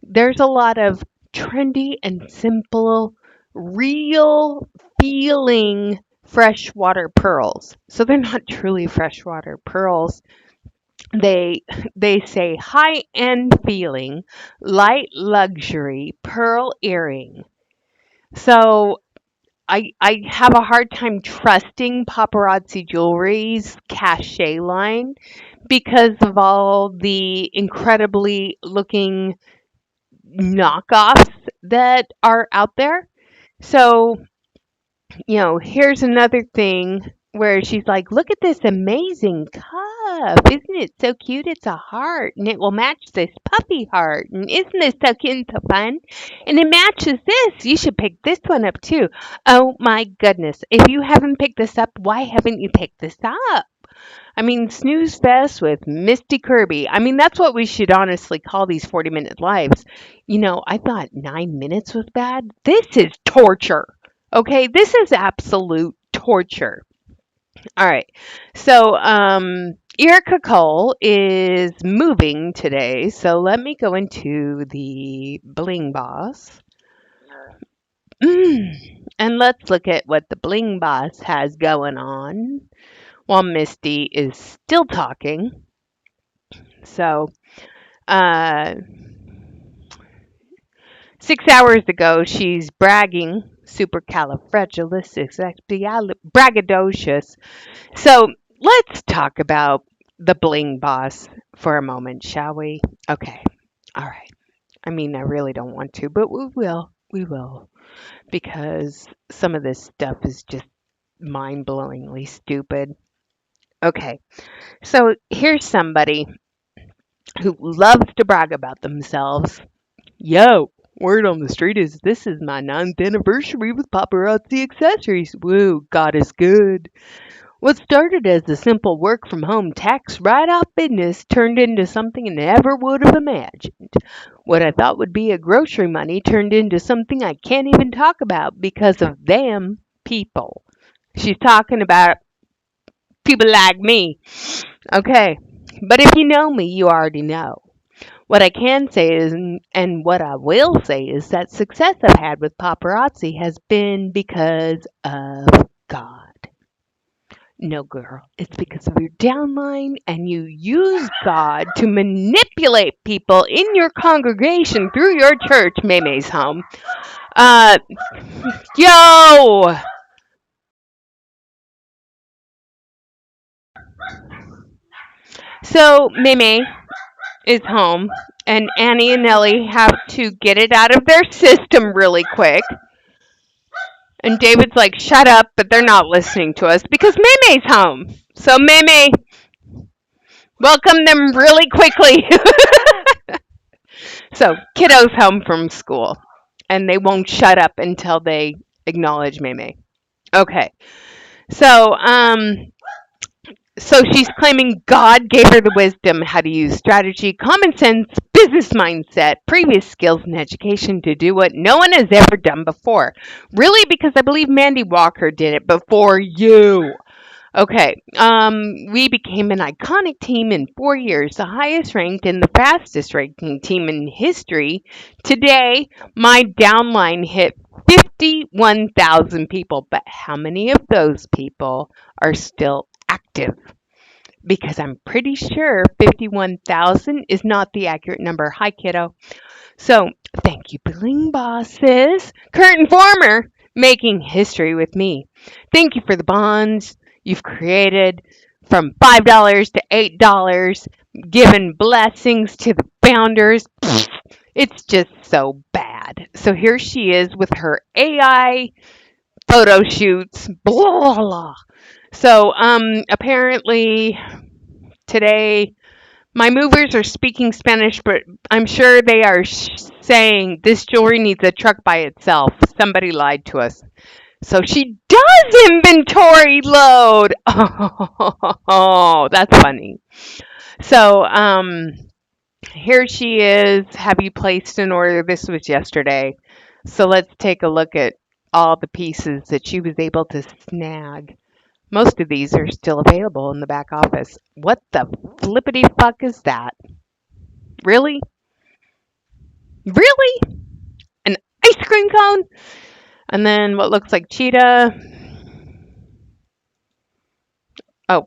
A: there's a lot of trendy and simple, real feeling freshwater pearls. So they're not truly freshwater pearls. They say high-end feeling, light luxury pearl earring. So I have a hard time trusting Paparazzi Jewelry's Cachet line because of all the incredibly looking knockoffs that are out there. So, here's another thing where she's like, look at this amazing cuff. Isn't it so cute? It's a heart and it will match this puppy heart. And isn't this so cute and so fun? And it matches this. You should pick this one up too. Oh my goodness. If you haven't picked this up, why haven't you picked this up? I mean, snooze fest with Misty Kirby. I mean, that's what we should honestly call these 40-minute lives. I thought 9 minutes was bad. This is torture. Okay, this is absolute torture. All right. So, Erica Cole is moving today. So let me go into the Bling Boss. And let's look at what the Bling Boss has going on while Misty is still talking. So, 6 hours ago, she's bragging, supercalifragilisticexpialidocious. So, let's talk about the Bling Boss for a moment, shall we? Okay. All right. I mean, I really don't want to, but we will. We will. Because some of this stuff is just mind-blowingly stupid. Okay. So, here's somebody who loves to brag about themselves. Yo, word on the street is this is my 9th anniversary with Paparazzi Accessories. Woo, God is good. What started as a simple work from home tax write-off business turned into something I never would have imagined. What I thought would be a grocery money turned into something I can't even talk about because of them people. She's talking about people like me. Okay, but if you know me, you already know. What I can say is, and what I will say is that success I've had with paparazzi has been because of God. No, girl, it's because of your downline and you use God to manipulate people in your congregation through your church, Maymay's home. Yo! So, Maymay is home, and Annie and Nellie have to get it out of their system really quick. And David's like, shut up, but they're not listening to us because Maymay's home. So, Maymay, welcome them really quickly. So, kiddo's home from school, and they won't shut up until they acknowledge Maymay. Okay. So she's claiming God gave her the wisdom how to use strategy, common sense, business mindset, previous skills, and education to do what no one has ever done before. Really? Because I believe Mandy Walker did it before you. Okay. We became an iconic team in 4 years, the highest ranked and the fastest ranking team in history. Today, my downline hit 51,000 people, but how many of those people are still active? Because I'm pretty sure 51,000 is not the accurate number. Hi, kiddo. So, thank you, Bling Bosses. Current and former, making history with me. Thank you for the bonds you've created from $5 to $8, giving blessings to the founders. It's just so bad. So here she is with her AI photo shoots. Blah, blah, blah. So, apparently today, my movers are speaking Spanish, but I'm sure they are saying this jewelry needs a truck by itself. Somebody lied to us. So she does inventory load. Oh, that's funny. So, here she is. Have you placed an order? This was yesterday. So let's take a look at all the pieces that she was able to snag. Most of these are still available in the back office. What the flippity fuck is that? Really? Really? An ice cream cone? And then what looks like cheetah. Oh,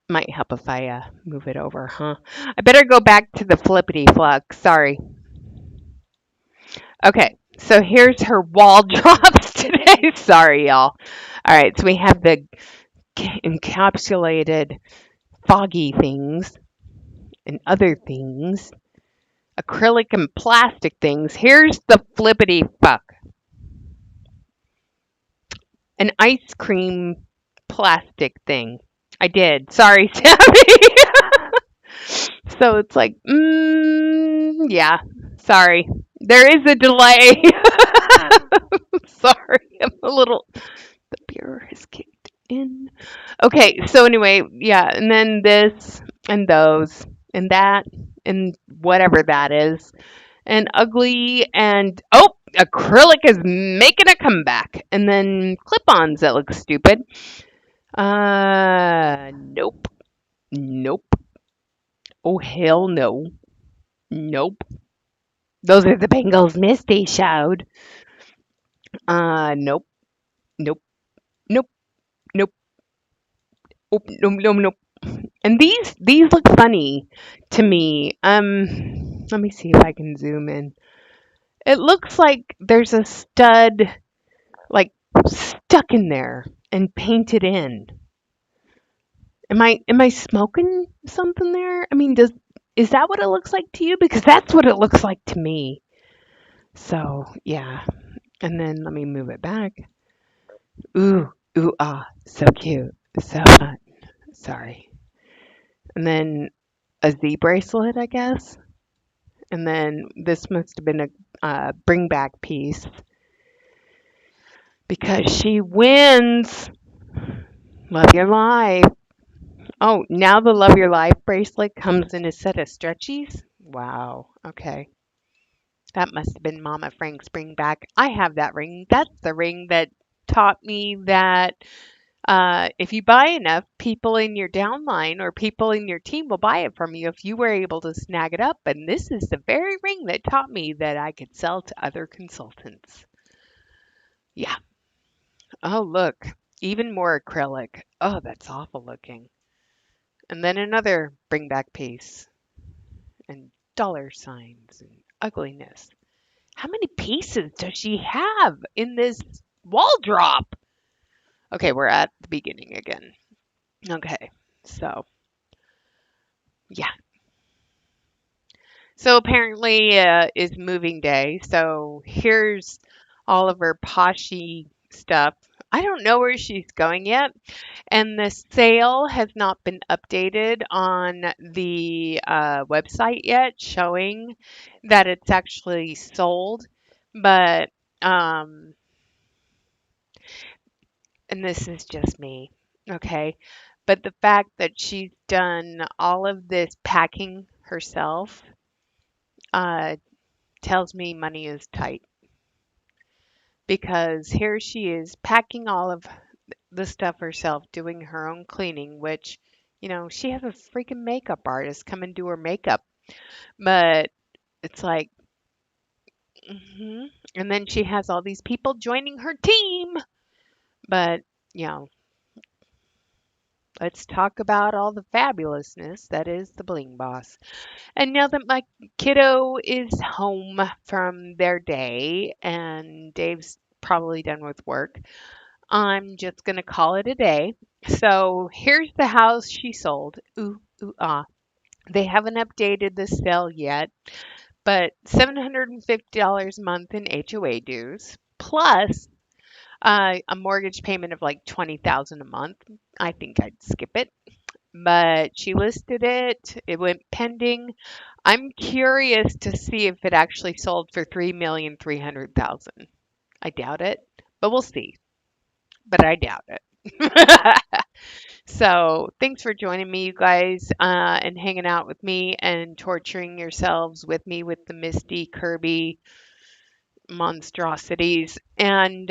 A: might help if I move it over, huh? I better go back to the flippity fluck. Sorry. Okay, so here's her wall drops. today. Sorry, y'all. All right, so we have the encapsulated foggy things and other things, acrylic and plastic things. Here's the flippity fuck. An ice cream plastic thing. I did. Sorry, Sammy. So it's like, yeah. Sorry. There is a delay. Sorry. I'm a little. The beer has kicked in. Okay, so anyway, yeah, and then this and those and that and whatever that is. And ugly and oh, acrylic is making a comeback. And then clip-ons that look stupid. Nope. Nope. Oh hell no. Nope. Those are the Bengals Misty showed. Nope. Nope. Nope. Nope. Oh, nope. Nope. Nope. And these look funny to me. Let me see if I can zoom in. It looks like there's a stud like stuck in there and painted in. Am I smoking something there? I mean, is that what it looks like to you? Because that's what it looks like to me. So yeah. And then let me move it back. Ooh, ooh, ah, so cute, so fun. Sorry. And then a Z bracelet, I guess. And then this must have been a bring back piece because she wins. Love your life. Oh, now the Love Your Life bracelet comes in a set of stretchies. Wow. Okay. That must have been Mama Frank's bring back. I have that ring. That's the ring that taught me that if you buy enough, people in your downline or people in your team will buy it from you if you were able to snag it up. And this is the very ring that taught me that I could sell to other consultants. Yeah. Oh, look. Even more acrylic. Oh, that's awful looking. And then another bring back piece and dollar signs and ugliness. How many pieces does she have in this wall drop? Okay, we're at the beginning again. Okay, so yeah. So apparently is moving day. So here's all of her poshy stuff. I don't know where she's going yet. And the sale has not been updated on the website yet, showing that it's actually sold. But, and this is just me, okay? But the fact that she's done all of this packing herself uh, tells me money is tight. Because here she is packing all of the stuff herself, doing her own cleaning, which, she has a freaking makeup artist come and do her makeup. But it's like, and then she has all these people joining her team. But, you know, let's talk about all the fabulousness that is the Bling Boss. And now that my kiddo is home from their day and Dave's probably done with work, I'm just going to call it a day. So here's the house she sold. Ooh, ooh, ah. They haven't updated the sale yet, but $750 a month in HOA dues, plus a mortgage payment of like $20,000 a month. I think I'd skip it, but she listed it. It went pending. I'm curious to see if it actually sold for $3,300,000. I doubt it, but we'll see. But I doubt it. So thanks for joining me, you guys, and hanging out with me and torturing yourselves with me with the Misty Kirby monstrosities. And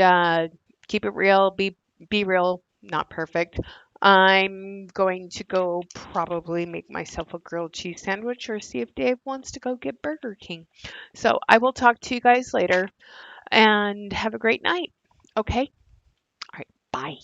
A: keep it real, be real, not perfect. I'm going to go probably make myself a grilled cheese sandwich or see if Dave wants to go get Burger King. So I will talk to you guys later and have a great night. Okay? All right. Bye.